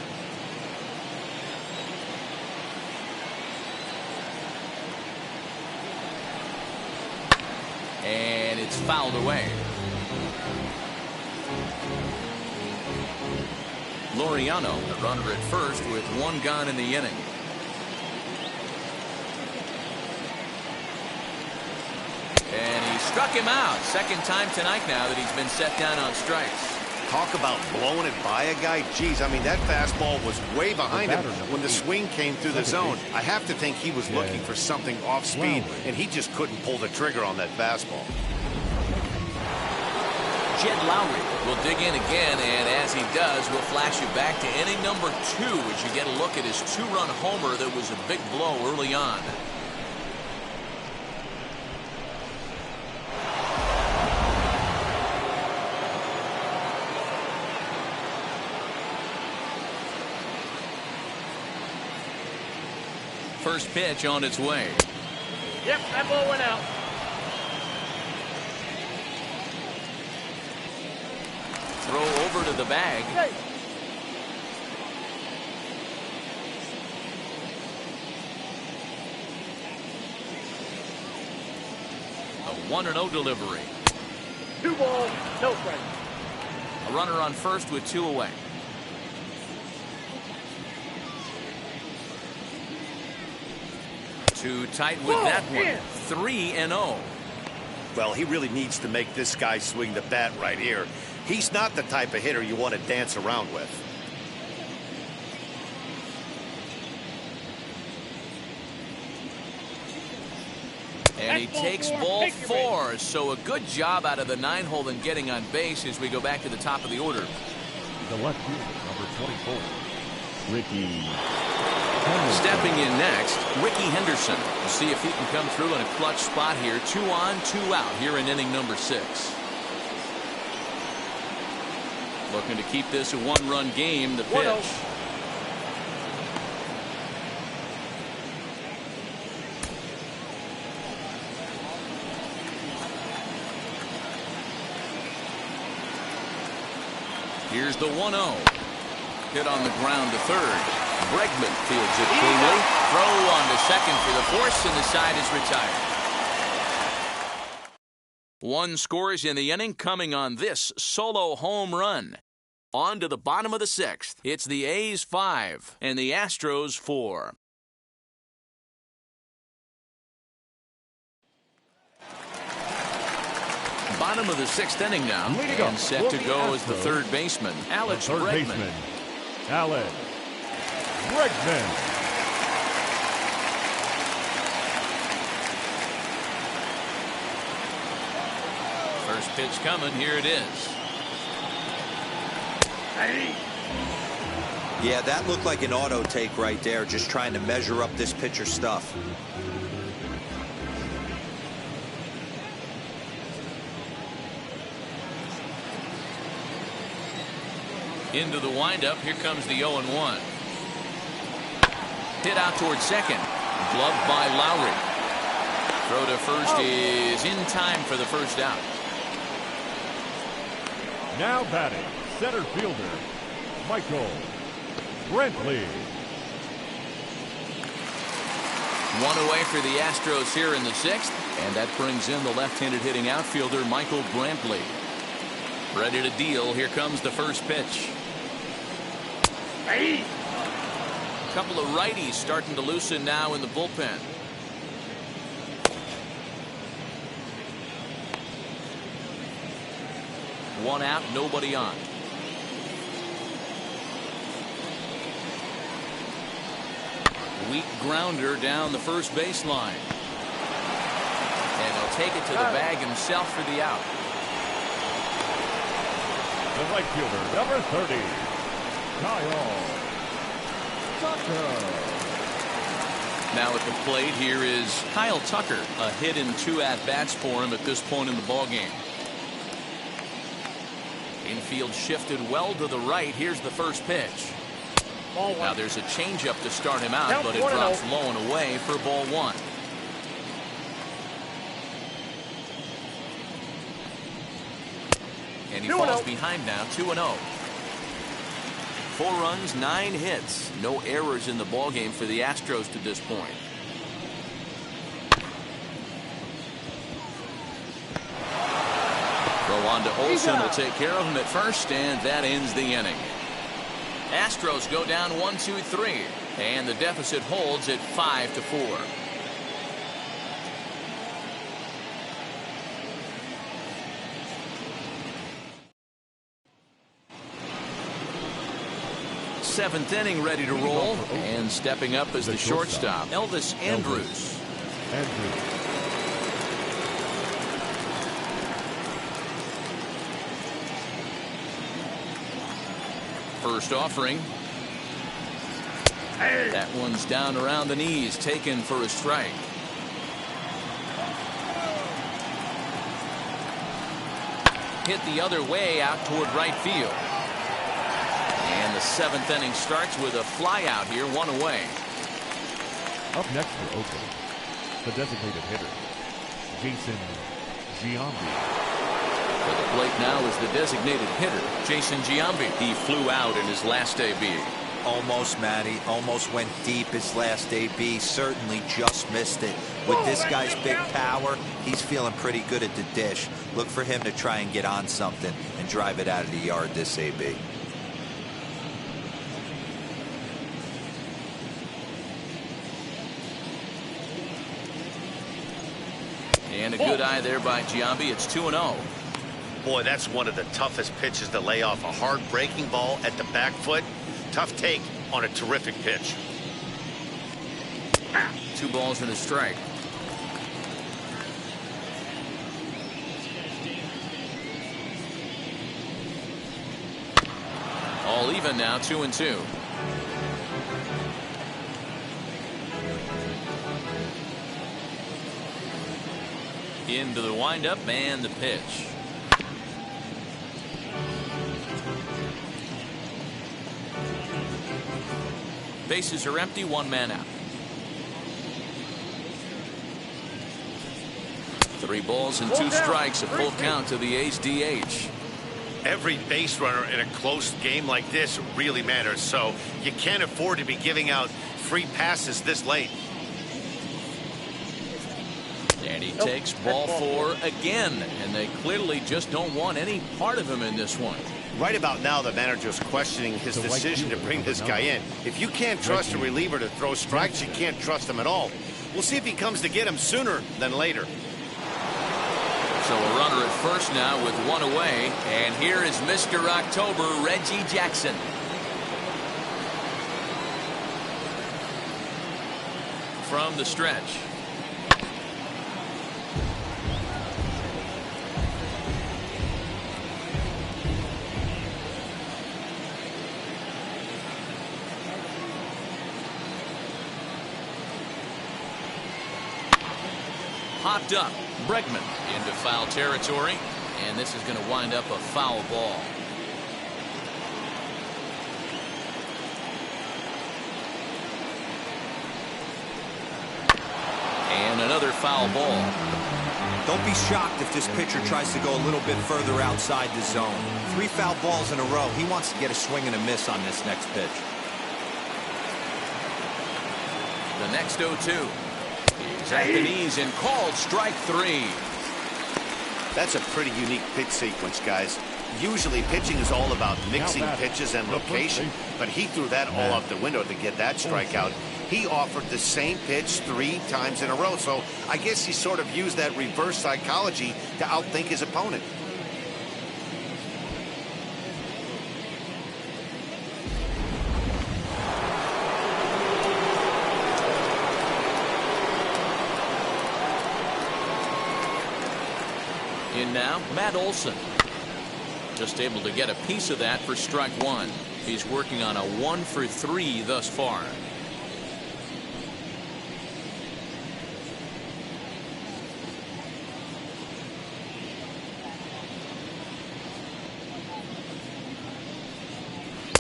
And it's fouled away. Laureano, the runner at first with 1 gone in the inning. And he struck him out. Second time tonight now that he's been set down on strikes. Talk about blowing it by a guy. Geez, I mean, that fastball was way behind him when the swing came through the zone. I have to think he was looking for something off speed, and he just couldn't pull the trigger on that fastball. Jed Lowry will dig in again, and as he does, we'll flash you back to inning number 2 as you get a look at his 2-run homer that was a big blow early on. First pitch on its way. Yep, that ball went out. Throw over to the bag. Hey. A 1-0 delivery. 2 balls, no strike. A runner on first with 2 away. Too tight with that one. 3-0. Well, he really needs to make this guy swing the bat right here. He's not the type of hitter you want to dance around with. And he takes ball 4. So a good job out of the 9-hole in getting on base as we go back to the top of the order. The left fielder, number 24, Ricky. Stepping in next, Ricky Henderson. We'll see if he can come through in a clutch spot here. 2 on, 2 out here in inning number 6. Looking to keep this a 1-run game. The pitch. Here's the 1-0. Hit on the ground to third. Bregman fields it cleanly. Throw on to second for the force, and the side is retired. One scores in the inning coming on this solo home run. On to the bottom of the sixth. It's the A's 5 and the Astros 4. Bottom of the sixth inning now, and set to go as the third baseman, Alex Bregman. Alex Bregman. First pitch coming. Here it is. Yeah, that looked like an auto take right there, just trying to measure up this pitcher's stuff. Into the windup. Here comes the 0-1. Hit out towards second. Gloved by Lowry. Throw to first is in time for the first out. Now batting, center fielder, Michael Brantley. One away for the Astros here in the sixth, and that brings in the left-handed hitting outfielder Michael Brantley. Ready to deal. Here comes the first pitch. A couple of righties starting to loosen now in the bullpen. One out, nobody on. Weak grounder down the first baseline. And he'll take it to the bag himself for the out. The right fielder, number 30, Kyle Tucker. Now at the plate here is Kyle Tucker. A hit in 2 at-bats for him at this point in the ballgame. Infield shifted well to the right. Here's the first pitch. Now there's a changeup to start him out, but it drops low and away for ball 1. And he falls behind now, 2-0. 4 runs, 9 hits. No errors in the ballgame for the Astros to this point. Throw on to Olsen will take care of him at first, and that ends the inning. Astros go down 1-2-3, and the deficit holds at 5-4. Seventh inning ready to roll, and stepping up is the shortstop, Elvis Andrus. First offering. That one's down around the knees, taken for a strike. Hit the other way out toward right field. And the 7th inning starts with a fly out here, 1 away. Up next for Oakland, the designated hitter, Jason Giambi. At the plate now is the designated hitter, Jason Giambi. He flew out in his last AB. Almost, Matty. Almost went deep his last AB. Certainly just missed it. With this guy's big power, he's feeling pretty good at the dish. Look for him to try and get on something and drive it out of the yard this AB. And a good eye there by Giambi. It's 2-0. Boy, that's one of the toughest pitches to lay off. A hard breaking ball at the back foot. Tough take on a terrific pitch. 2 balls and a strike. All even now, 2-2. Into the windup and the pitch. Bases are empty, 1 man out. 3 balls and 2 strikes, a full count to the A's DH. Every base runner in a close game like this really matters, so you can't afford to be giving out free passes this late. And he takes ball 4 again, and they clearly just don't want any part of him in this one. Right about now, the manager's questioning his decision to bring this guy in. If you can't trust a reliever to throw strikes, you can't trust him at all. We'll see if he comes to get him sooner than later. So a runner at first now with 1 away, and here is Mr. October, Reggie Jackson. From the stretch. Popped up. Bregman into foul territory, and this is going to wind up a foul ball. And another foul ball. Don't be shocked if this pitcher tries to go a little bit further outside the zone. 3 foul balls in a row. He wants to get a swing and a miss on this next pitch. The next 0-2. He's at the knees and called strike 3. That's a pretty unique pitch sequence, guys. Usually pitching is all about mixing pitches and location, but he threw that all out the window to get that strikeout. He offered the same pitch 3 times in a row, so I guess he sort of used that reverse psychology to outthink his opponent. In now, Matt Olson. Just able to get a piece of that for strike 1. He's working on a 1 for 3 thus far.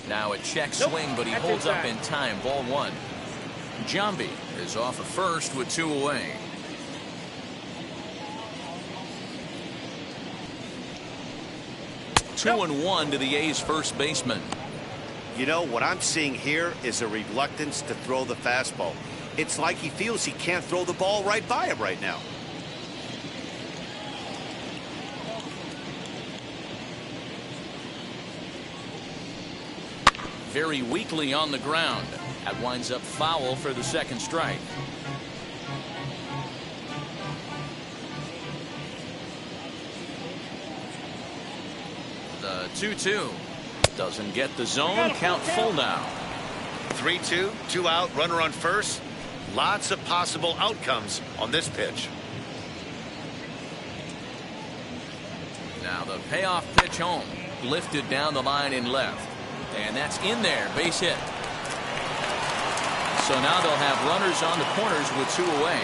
Now a check swing, but he holds up in time. Ball 1. Jambi is off at first with 2 away. Two and 1 to the A's first baseman. You know, what I'm seeing here is a reluctance to throw the fastball. It's like he feels he can't throw the ball right by him right now. Very weakly on the ground. That winds up foul for the second strike. The 2-2 doesn't get the zone. Count full now. 3-2, 2 out, runner on first. Lots of possible outcomes on this pitch. Now the payoff pitch home. Lifted down the line in left. And that's in there. Base hit. So now they'll have runners on the corners with 2 away.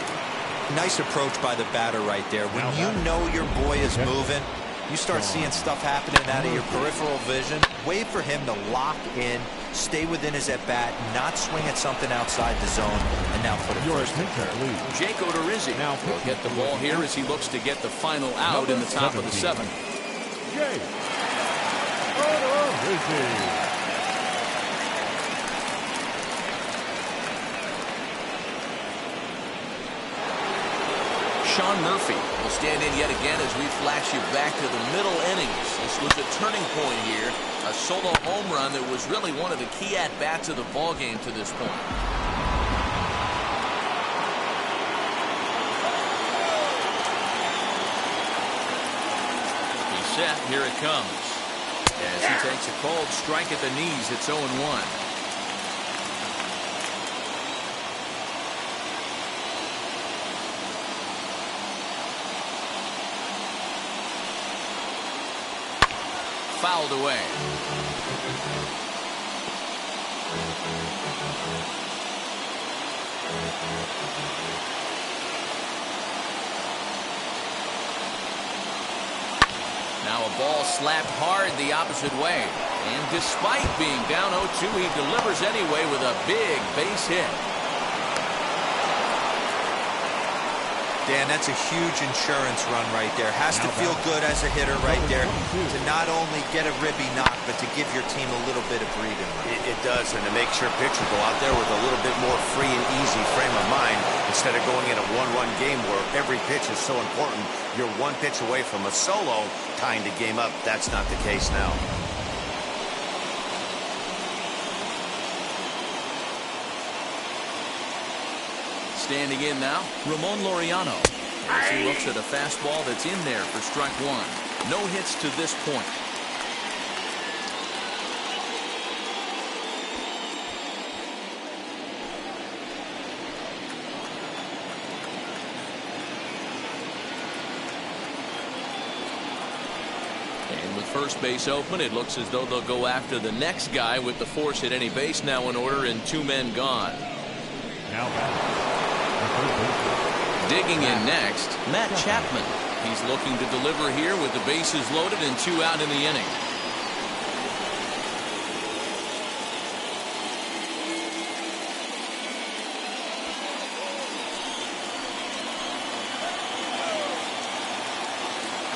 Nice approach by the batter right there. When you know your boy is moving, you start seeing stuff happening out of your peripheral vision. Wait for him to lock in, stay within his at-bat, not swing at something outside the zone, and now put it first. Jake Odorizzi will get the ball here as he looks to get the final out in the top of the 7th. Jake Odorizzi. Sean Murphy will stand in yet again as we flash you back to the middle innings. This was a turning point here. A solo home run that was really one of the key at-bats of the ballgame to this point. He's set. Here it comes. As he takes a cold strike at the knees, it's 0-1. Fouled away. Now a ball slapped hard the opposite way. And despite being down 0-2, he delivers anyway with a big base hit. Dan, that's a huge insurance run right there. Has to feel good as a hitter right there to not only get a ribby knock, but to give your team a little bit of breathing room. It does, and to make sure pitcher go out there with a little bit more free and easy frame of mind instead of going in a one-run game where every pitch is so important. You're one pitch away from a solo tying the game up. That's not the case now. Standing in now, Ramon Laureano. As he looks at a fastball that's in there for strike one. No hits to this point. And with first base open, it looks as though they'll go after the next guy with the force at any base now in order and two men gone. Now back. Digging in next, Matt Chapman. He's looking to deliver here with the bases loaded and two out in the inning.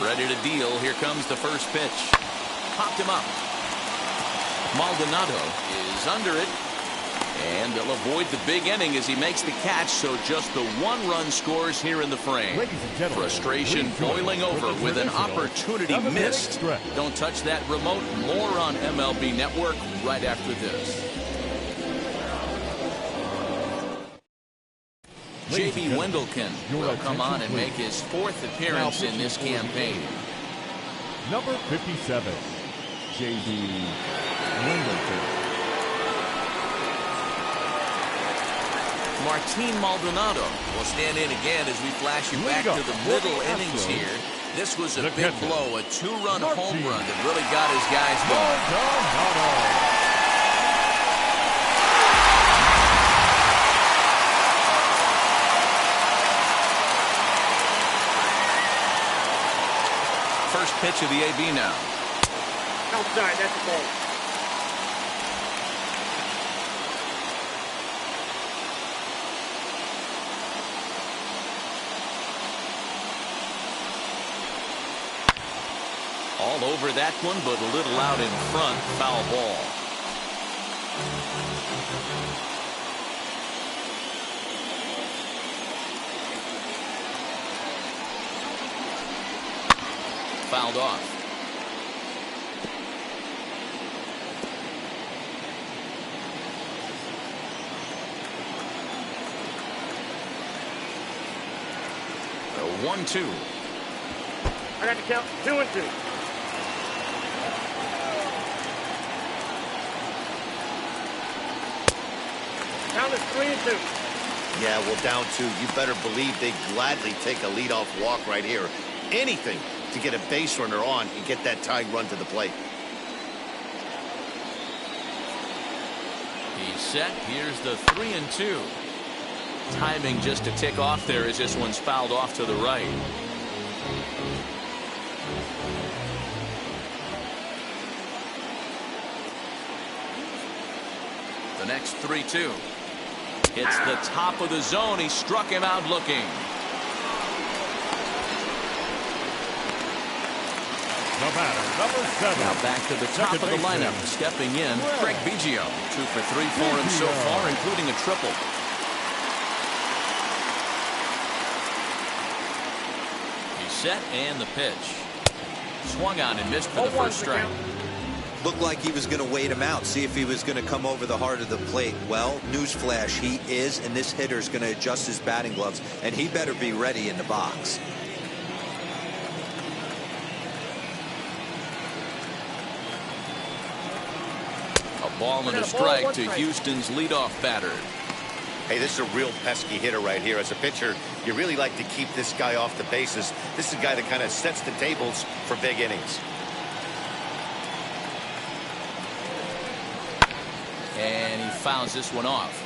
Ready to deal. Here comes the first pitch. Popped him up. Maldonado is under it. And they'll avoid the big inning as he makes the catch, so just the one-run scores here in the frame. Frustration boiling over with an opportunity missed. Don't touch that remote. More on MLB Network right after this. J.B. Wendelken will come on and make his fourth appearance in this campaign. Number 57, J.B. Wendelken. Martin Maldonado will stand in again as we flash you back to the middle innings here. This was a big blow, a two-run home run that really got his guys going. First pitch of the AB now. Outside, that's the ball. All over that one, but a little out in front. Foul ball. Fouled off. The 1-2. I got to count 2-2. Count is 3-2. Yeah, well, down two. You better believe they gladly take a leadoff walk right here. Anything to get a base runner on and get that tying run to the plate. He's set. Here's the 3-2. Timing just a tick off there as this one's fouled off to the right. The next 3-2. Hits the top of the zone. He struck him out looking. The batter, number 7. Now back to the top of the lineup. Stepping in, Craig Biggio. 2 for 3 for him so far, including a triple. He's set and the pitch. Swung on and missed for the first strike. Looked like he was going to wait him out, see if he was going to come over the heart of the plate. Well, newsflash, he is, and this hitter is going to adjust his batting gloves, and he better be ready in the box. A ball and a strike to Houston's leadoff batter. Hey, this is a real pesky hitter right here. As a pitcher, you really like to keep this guy off the bases. This is a guy that kind of sets the tables for big innings. And he fouls this one off.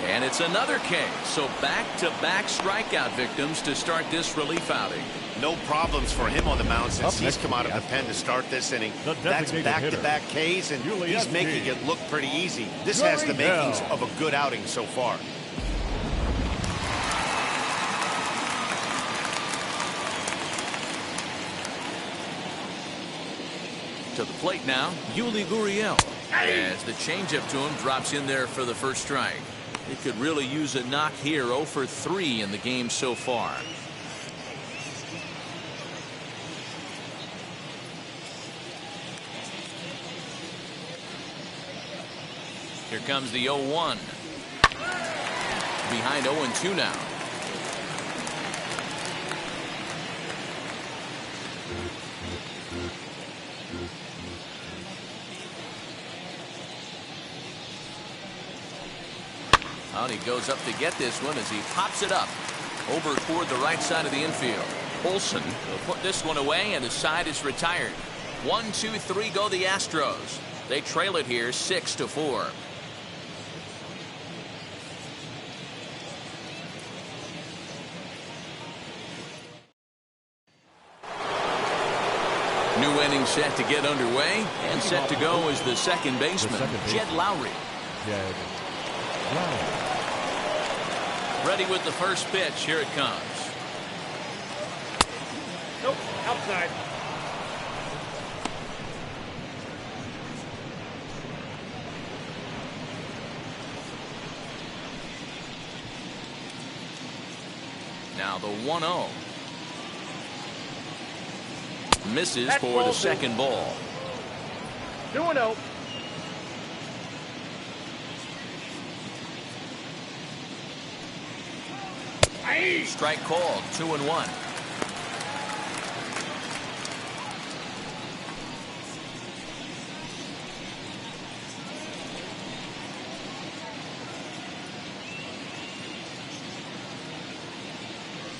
And it's another K. So back-to-back strikeout victims to start this relief outing. No problems for him on the mound since he's come out of the pen to start this inning. That's back-to-back Ks, and he's making it look pretty easy. This has the makings of a good outing so far. To the plate now, Yuli Gurriel. As the changeup to him drops in there for the first strike. It could really use a knock here. 0 for 3 in the game so far. Here comes the 0-1. Behind 0-2 now. He goes up to get this one as he pops it up over toward the right side of the infield. Olsen will put this one away, and the side is retired. 1, 2, 3 go the Astros. They trail it here 6-4. New inning set to get underway, and set to go is the second baseman, Jed Lowry. Ready with the first pitch. Here it comes. Nope, outside. Now the 1-0. Misses for the second ball. 2-0. Strike called. 2-1.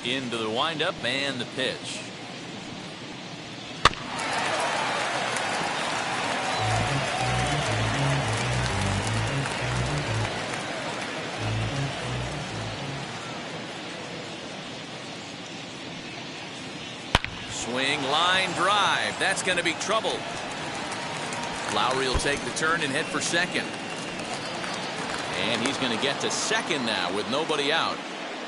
Into the windup and the pitch. Swing, line drive. That's going to be trouble. Lowry will take the turn and head for second. And he's going to get to second now with nobody out.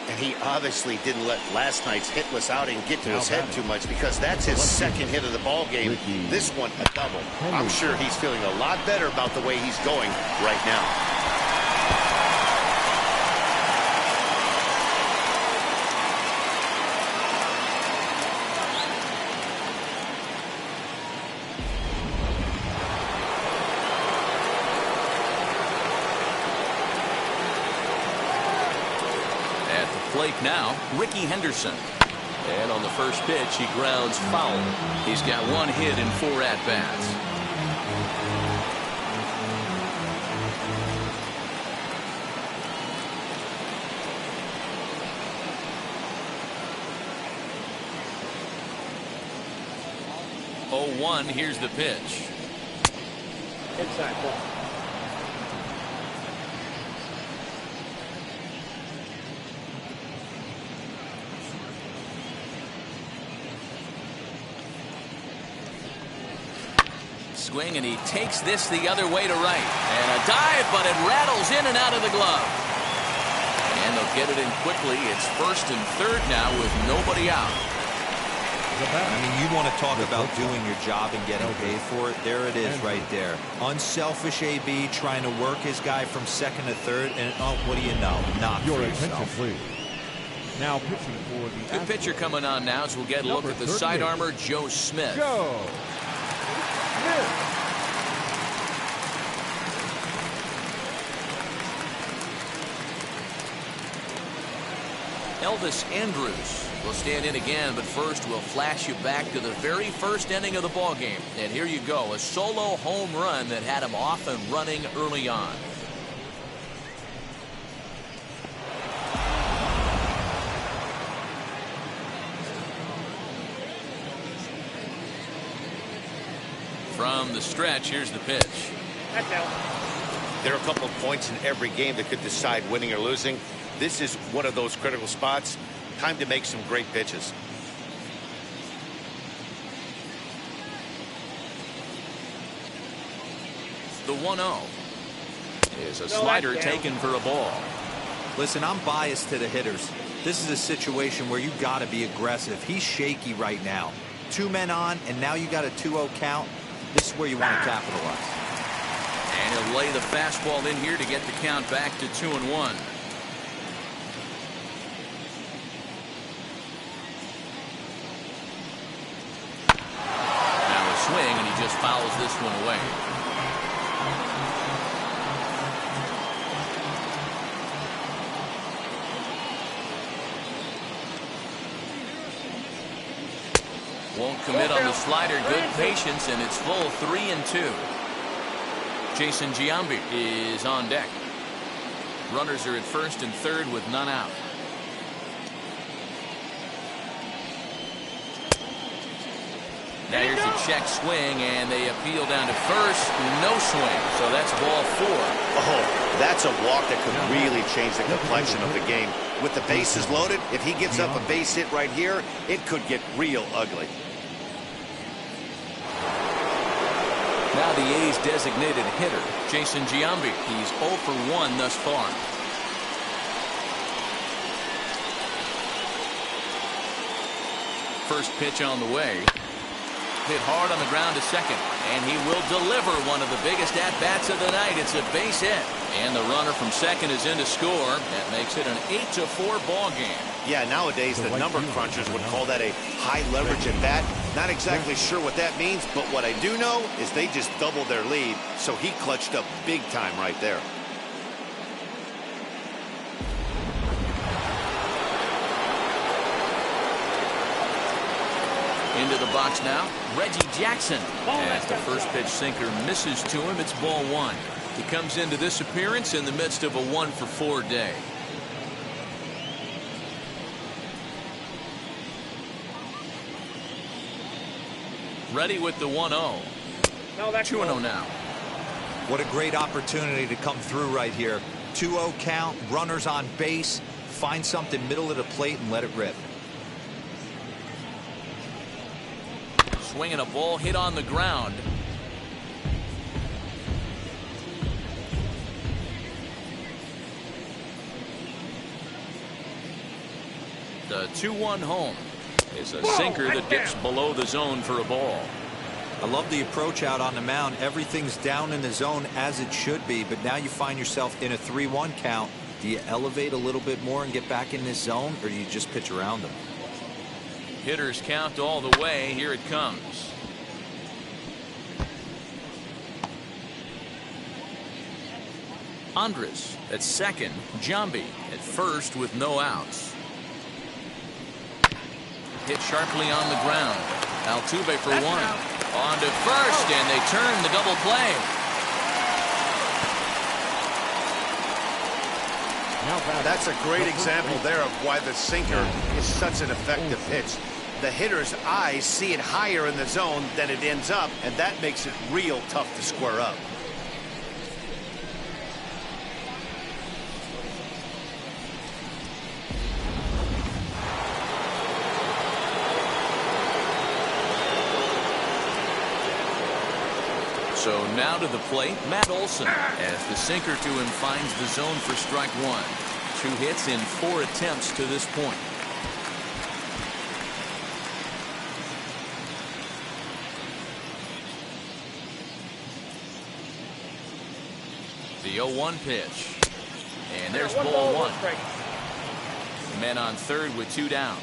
And he obviously didn't let last night's hitless outing get to his head too much, because that's his second hit of the ball game. This one a double. I'm sure he's feeling a lot better about the way he's going right now. Plate now, Ricky Henderson. And on the first pitch, he grounds foul. He's got 1 hit in 4 at-bats. Oh, 0-1, here's the pitch. Inside ball. Swing, and he takes this the other way to right. And a dive, but it rattles in and out of the glove. And they'll get it in quickly. It's first and third now with nobody out. I mean, you want to talk about doing your job and getting paid for it. There it is right there. Unselfish AB trying to work his guy from second to third. And oh, what do you know? Not for yourself. Now pitching for the Good pitcher coming on now as we'll get a look at the side armor, Joe Smith. Elvis Andrus will stand in again, but first we'll flash you back to the very first inning of the ball game. And here you go, a solo home run that had him off and running early on. From the stretch, here's the pitch. That's out. There are a couple of points in every game that could decide winning or losing. This is one of those critical spots. Time to make some great pitches. The 1-0 is a slider taken for a ball. Listen, I'm biased to the hitters. This is a situation where you got to be aggressive. He's shaky right now. 2 men on, and now you got a 2-0 count. This is where you want to capitalize. And he'll lay the fastball in here to get the count back to 2-1. Now a swing, and he just fouls this one away. Won't commit on the slider. Good patience, and it's full 3-2. Jason Giambi is on deck. Runners are at first and third with none out. Now here's a check swing, and they appeal down to first. No swing, so that's ball 4. Oh, that's a walk that could really change the complexion of the game. With the bases loaded, if he gives up a base hit right here, it could get real ugly. Now the A's designated hitter, Jason Giambi. He's 0 for 1 thus far. First pitch on the way. Hit hard on the ground to second, and he will deliver one of the biggest at-bats of the night. It's a base hit, and the runner from second is in to score. That makes it an 8-4 ball game. Yeah, nowadays the number crunchers would call that a high leverage at bat. Not exactly sure what that means, but what I do know is they just doubled their lead, so he clutched up big time right there. Into the box now, Reggie Jackson. As the first pitch sinker misses to him, it's ball 1. He comes into this appearance in the midst of a 1 for 4 day. Ready with the 1-0. 2-0 now. What a great opportunity to come through right here. 2-0 count, runners on base. Find something middle of the plate and let it rip. Swinging a ball hit on the ground. The 2-1 home is a sinker that dips below the zone for a ball. I love the approach out on the mound. Everything's down in the zone as it should be, but now you find yourself in a 3-1 count. Do you elevate a little bit more and get back in this zone, or do you just pitch around them? Hitters count all the way. Here it comes. Andres at second. Giambi at first with no outs. Hit sharply on the ground. Altuve for 1. On to first, and they turn the double play. That's a great example there of why the sinker is such an effective pitch. The hitter's eyes see it higher in the zone than it ends up, and that makes it real tough to square up. So now to the plate, Matt Olson, as the sinker to him finds the zone for strike 1. 2 hits in 4 attempts to this point. The 0-1 pitch. And there's ball 1. Men on third with 2 down.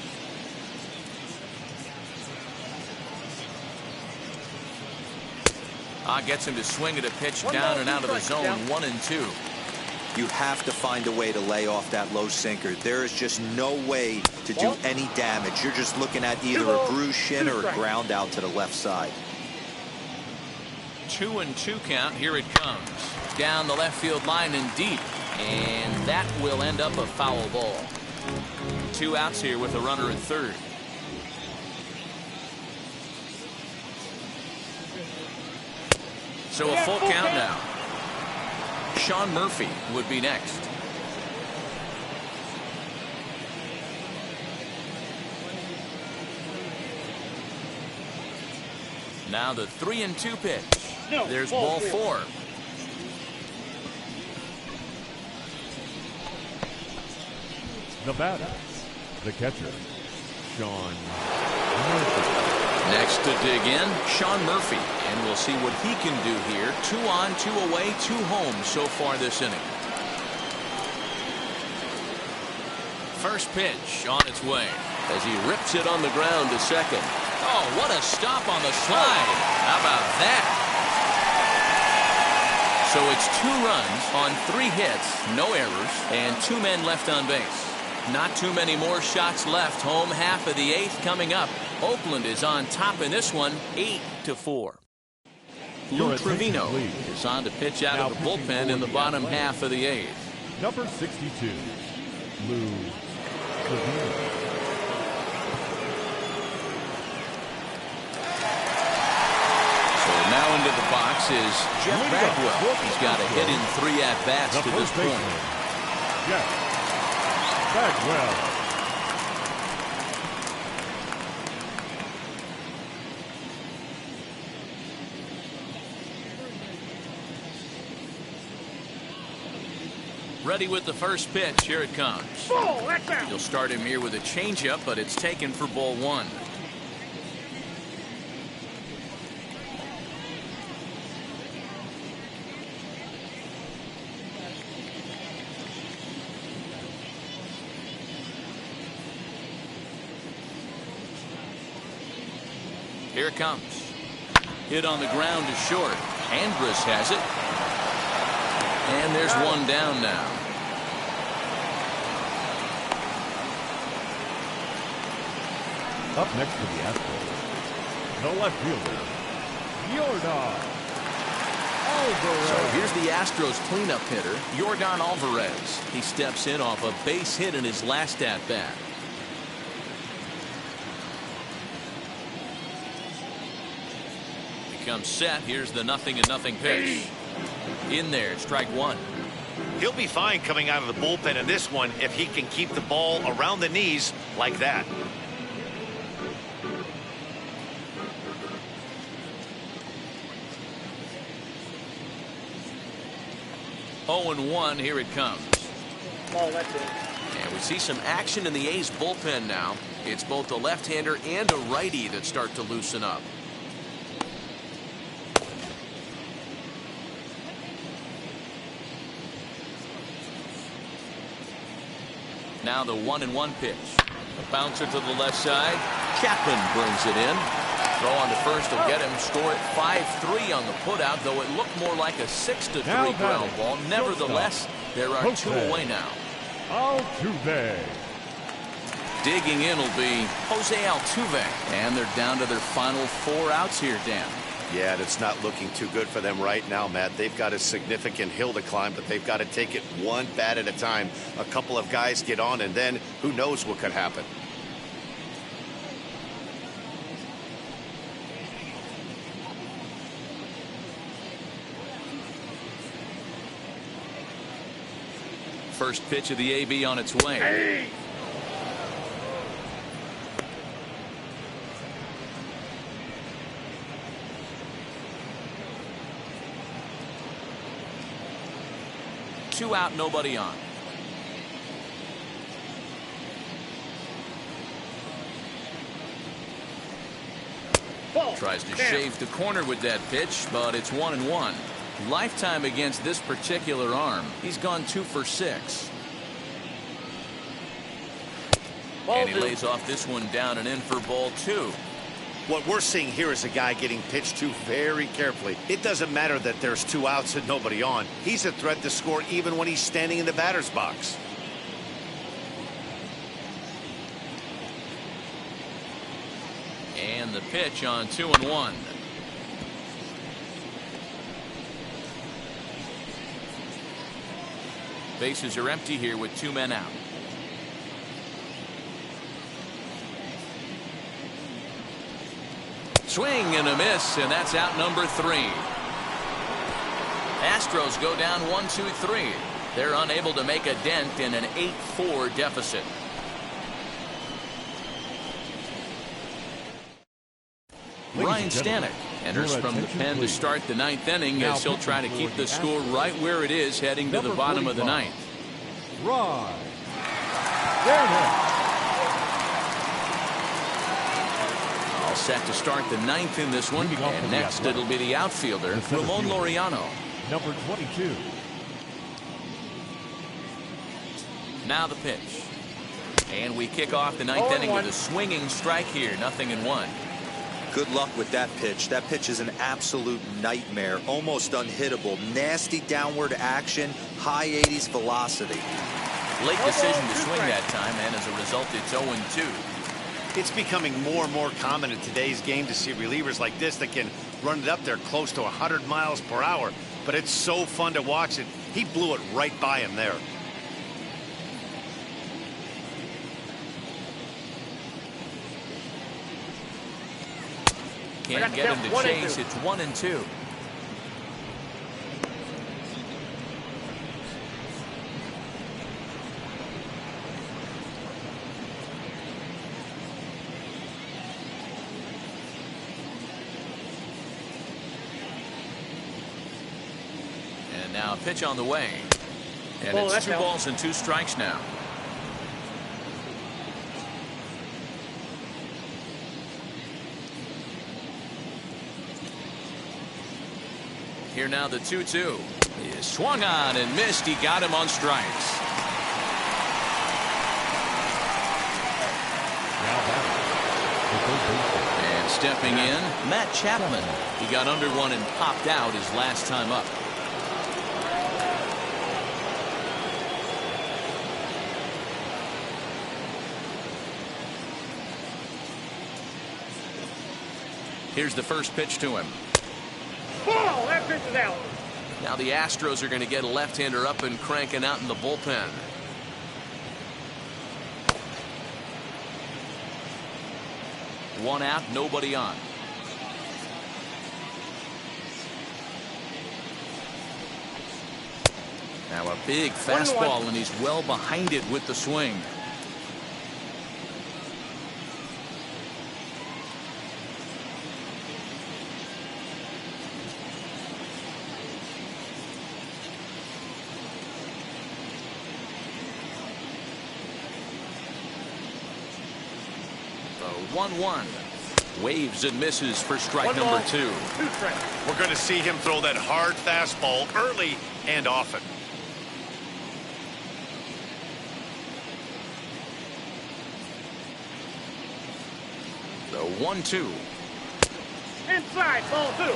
Gets him to swing at a pitch down and out of the zone. 1-2. You have to find a way to lay off that low sinker. There is just no way to do any damage. You're just looking at either a bruised shin or a ground out to the left side. 2-2 count. Here it comes. Down the left field line and deep. And that will end up a foul ball. 2 outs here with a runner at third. So a full count now. Sean Murphy would be next. Now the 3-2 pitch. No, There's ball ball 4. The batter, the catcher, Sean Murphy. Next to dig in, Sean Murphy. And we'll see what he can do here. 2 on, 2 away, 2 home so far this inning. First pitch on its way as he rips it on the ground to second. Oh, what a stop on the slide. How about that? So it's 2 runs on 3 hits, no errors, and 2 men left on base. Not too many more shots left. Home half of the 8th coming up. Oakland is on top in this one, 8-4. Lou Trevino is on to pitch out of the bullpen in the bottom half of the 8th. Number 62, Lou Trevino. Now into the box is Jeff Bagwell. He's got a hit in 3 at-bats to this point. Jeff Bagwell. Ready with the first pitch. Here it comes. Ball, that's out. You'll start him here with a changeup, but it's taken for ball 1. Here it comes. Hit on the ground to short. Andrus has it. And there's one down now. Up next to the Astros, the left fielder, Yordan Alvarez. So here's the Astros cleanup hitter, Yordan Alvarez. He steps in off a base hit in his last at-bat. Comes set. Here's the 0-0 pitch. In there, strike 1. He'll be fine coming out of the bullpen in this one if he can keep the ball around the knees like that. Oh, 0-1. Here it comes. Ball, that's it. And we see some action in the A's bullpen now. It's both a left-hander and a righty that start to loosen up. Now the 1-1 pitch. A bouncer to the left side. Chapman brings it in. Throw on to first will get him. Score at 5-3 on the putout, though it looked more like a 6-3 ground ball. Nevertheless, there are 2 away now. Altuve. Digging in will be Jose Altuve. And they're down to their final 4 outs here, Dan. Yeah, and it's not looking too good for them right now, Matt. They've got a significant hill to climb, but they've got to take it one bat at a time. A couple of guys get on, and then who knows what could happen. First pitch of the AB on its way. Hey. Two out, nobody on. Ball. Tries to Damn. shave the corner with that pitch, but it's 1-1. Lifetime against this particular arm. He's gone 2 for 6. Ball And he 2. lays off this one down and in for ball 2. What we're seeing here is a guy getting pitched to very carefully. It doesn't matter that there's 2 outs and nobody on. He's a threat to score even when he's standing in the batter's box. And the pitch on 2-1. Bases are empty here with 2 men out. Swing and a miss, and that's out number 3. Astros go down 1-2-3. They're unable to make a dent in an 8-4 deficit. Ryan Stanek enters from the pen to start the ninth inning as he'll try to keep the score right where it is heading to the bottom of the ninth. Right. There it is. All set to start the ninth in this one. And next it'll be the outfielder, Ramon Laureano. Number 22. Now the pitch. And we kick off the ninth inning with a swinging strike here. 0-1. Good luck with that pitch. That pitch is an absolute nightmare. Almost unhittable. Nasty downward action. High 80s velocity. Late decision to swing that time, and as a result, it's 0-2. It's becoming more and more common in today's game to see relievers like this that can run it up there close to 100 miles per hour. But it's so fun to watch it. He blew it right by him there. Can't get him to chase. It's 1-2. And now a pitch on the way. And it's 2 balls and 2 strikes now. Here now the 2-2. He swung on and missed. He got him on strikes. And stepping in, Matt Chapman. He got under one and popped out his last time up. Here's the first pitch to him. Ball, that pitch is out. Now the Astros are going to get a left-hander up and cranking out in the bullpen. One out, nobody on. Now a big fastball, and he's well behind it with the swing. The 1-1. Waves and misses for strike number 2. We're going to see him throw that hard fastball early and often. The 1-2. Inside, ball 2.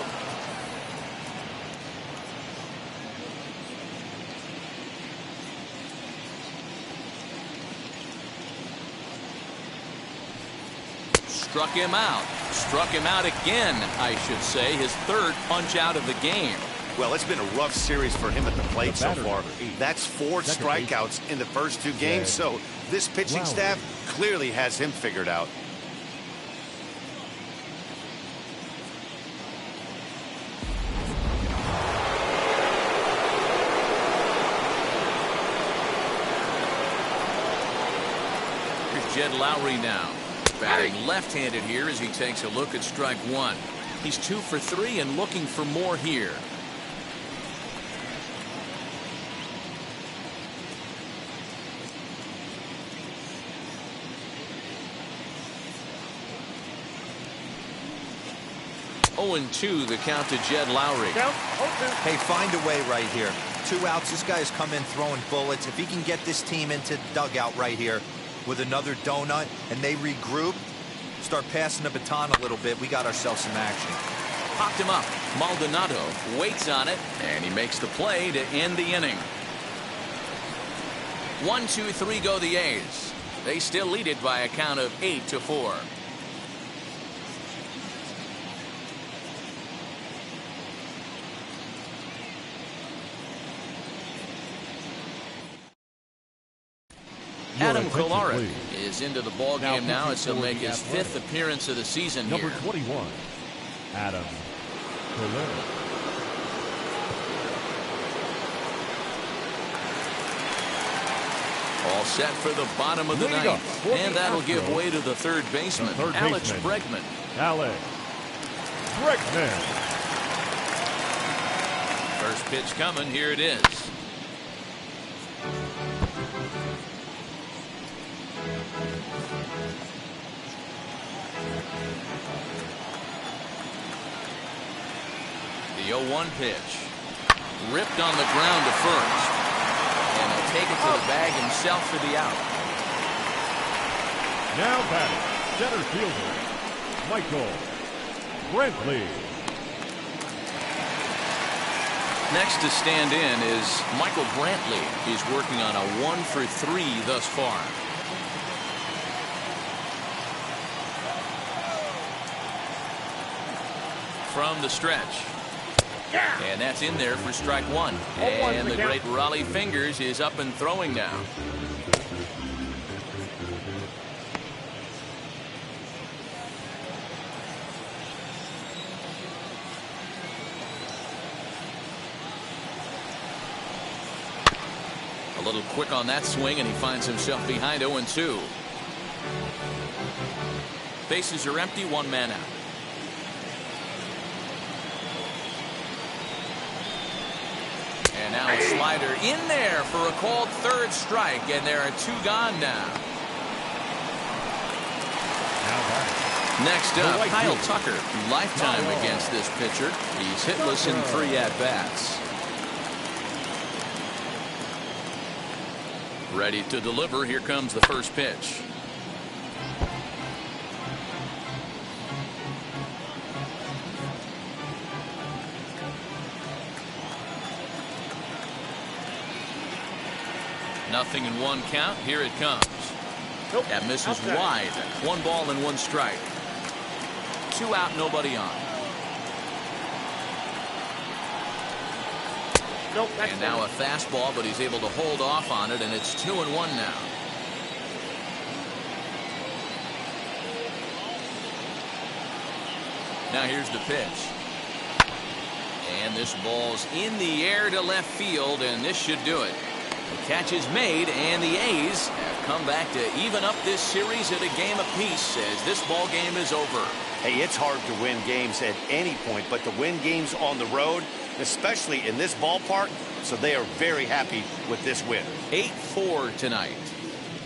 Struck him out. Struck him out again, I should say. His third punch out of the game. Well, it's been a rough series for him at the plate so far. That's 4 strikeouts in the first 2 games, so this pitching staff clearly has him figured out. Here's Jed Lowry now. Batting left-handed here as he takes a look at strike 1. He's 2 for 3 and looking for more here. Oh, and 2 the count to Jed Lowry. Hey, find a way right here. 2 outs. This guy has come in throwing bullets. If he can get this team into the dugout right here with another donut and they regroup, start passing the baton a little bit, we got ourselves some action. Popped him up. Maldonado waits on it, and he makes the play to end the inning. 1-2-3 go the A's. They still lead it by a count of 8-4. Adam Kolarek is into the ball game now as he'll make his 5th appearance of the season here. Number 21, Adam Kolarek. All set for the bottom of the Leading up ninth. for the And that'll give Astros, way to the third baseman, Alex Bregman. Alex Bregman. First pitch coming. Here it is. The 0-1 pitch. Ripped on the ground to first. And he'll take it to the bag himself for the out. Now batting, center fielder, Michael Brantley. Next to stand in is Michael Brantley. He's working on a 1-for-3 thus far. From the stretch. And that's in there for strike one. And the great Raleigh Fingers is up and throwing now. A little quick on that swing, and he finds himself behind 0-2. Bases are empty, one man out. And now a slider in there for a called third strike, and there are two gone now. Next up, Kyle Tucker, lifetime against this pitcher. He's hitless in 3 at-bats. Ready to deliver. Here comes the first pitch. Nothing in 1 count. Here it comes. Nope. That misses wide. 1 ball and 1 strike. 2 out, nobody on. Nope, that's And now a fastball, but he's able to hold off on it, and it's 2-1 now. Now here's the pitch. And this ball's in the air to left field, and this should do it. The catch is made, and the A's have come back to even up this series at a game apiece as this ball game is over. Hey, it's hard to win games at any point, but to win games on the road, especially in this ballpark, so they are very happy with this win. 8-4 tonight.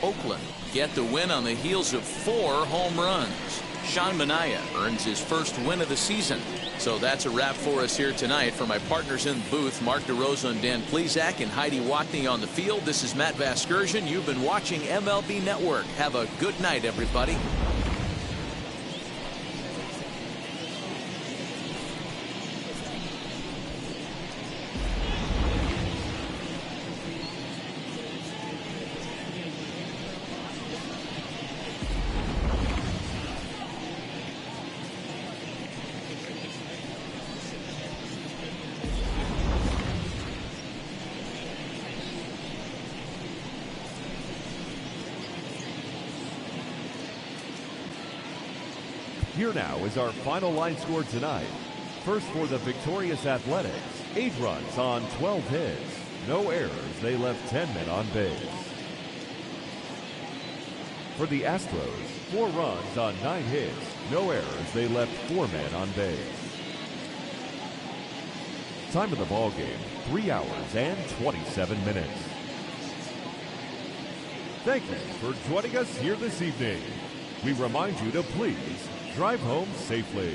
Oakland get the win on the heels of 4 home runs. Sean Manaea earns his first win of the season. So that's a wrap for us here tonight. For my partners in the booth, Mark DeRosa and Dan Plesac and Heidi Watney on the field, this is Matt Vasgersian. You've been watching MLB Network. Have a good night, everybody. Here now is our final line score tonight. First for the victorious Athletics, 8 runs on 12 hits. No errors, they left 10 men on base. For the Astros, 4 runs on 9 hits. No errors, they left 4 men on base. Time of the ball game, 3 hours and 27 minutes. Thank you for joining us here this evening. We remind you to please drive home safely.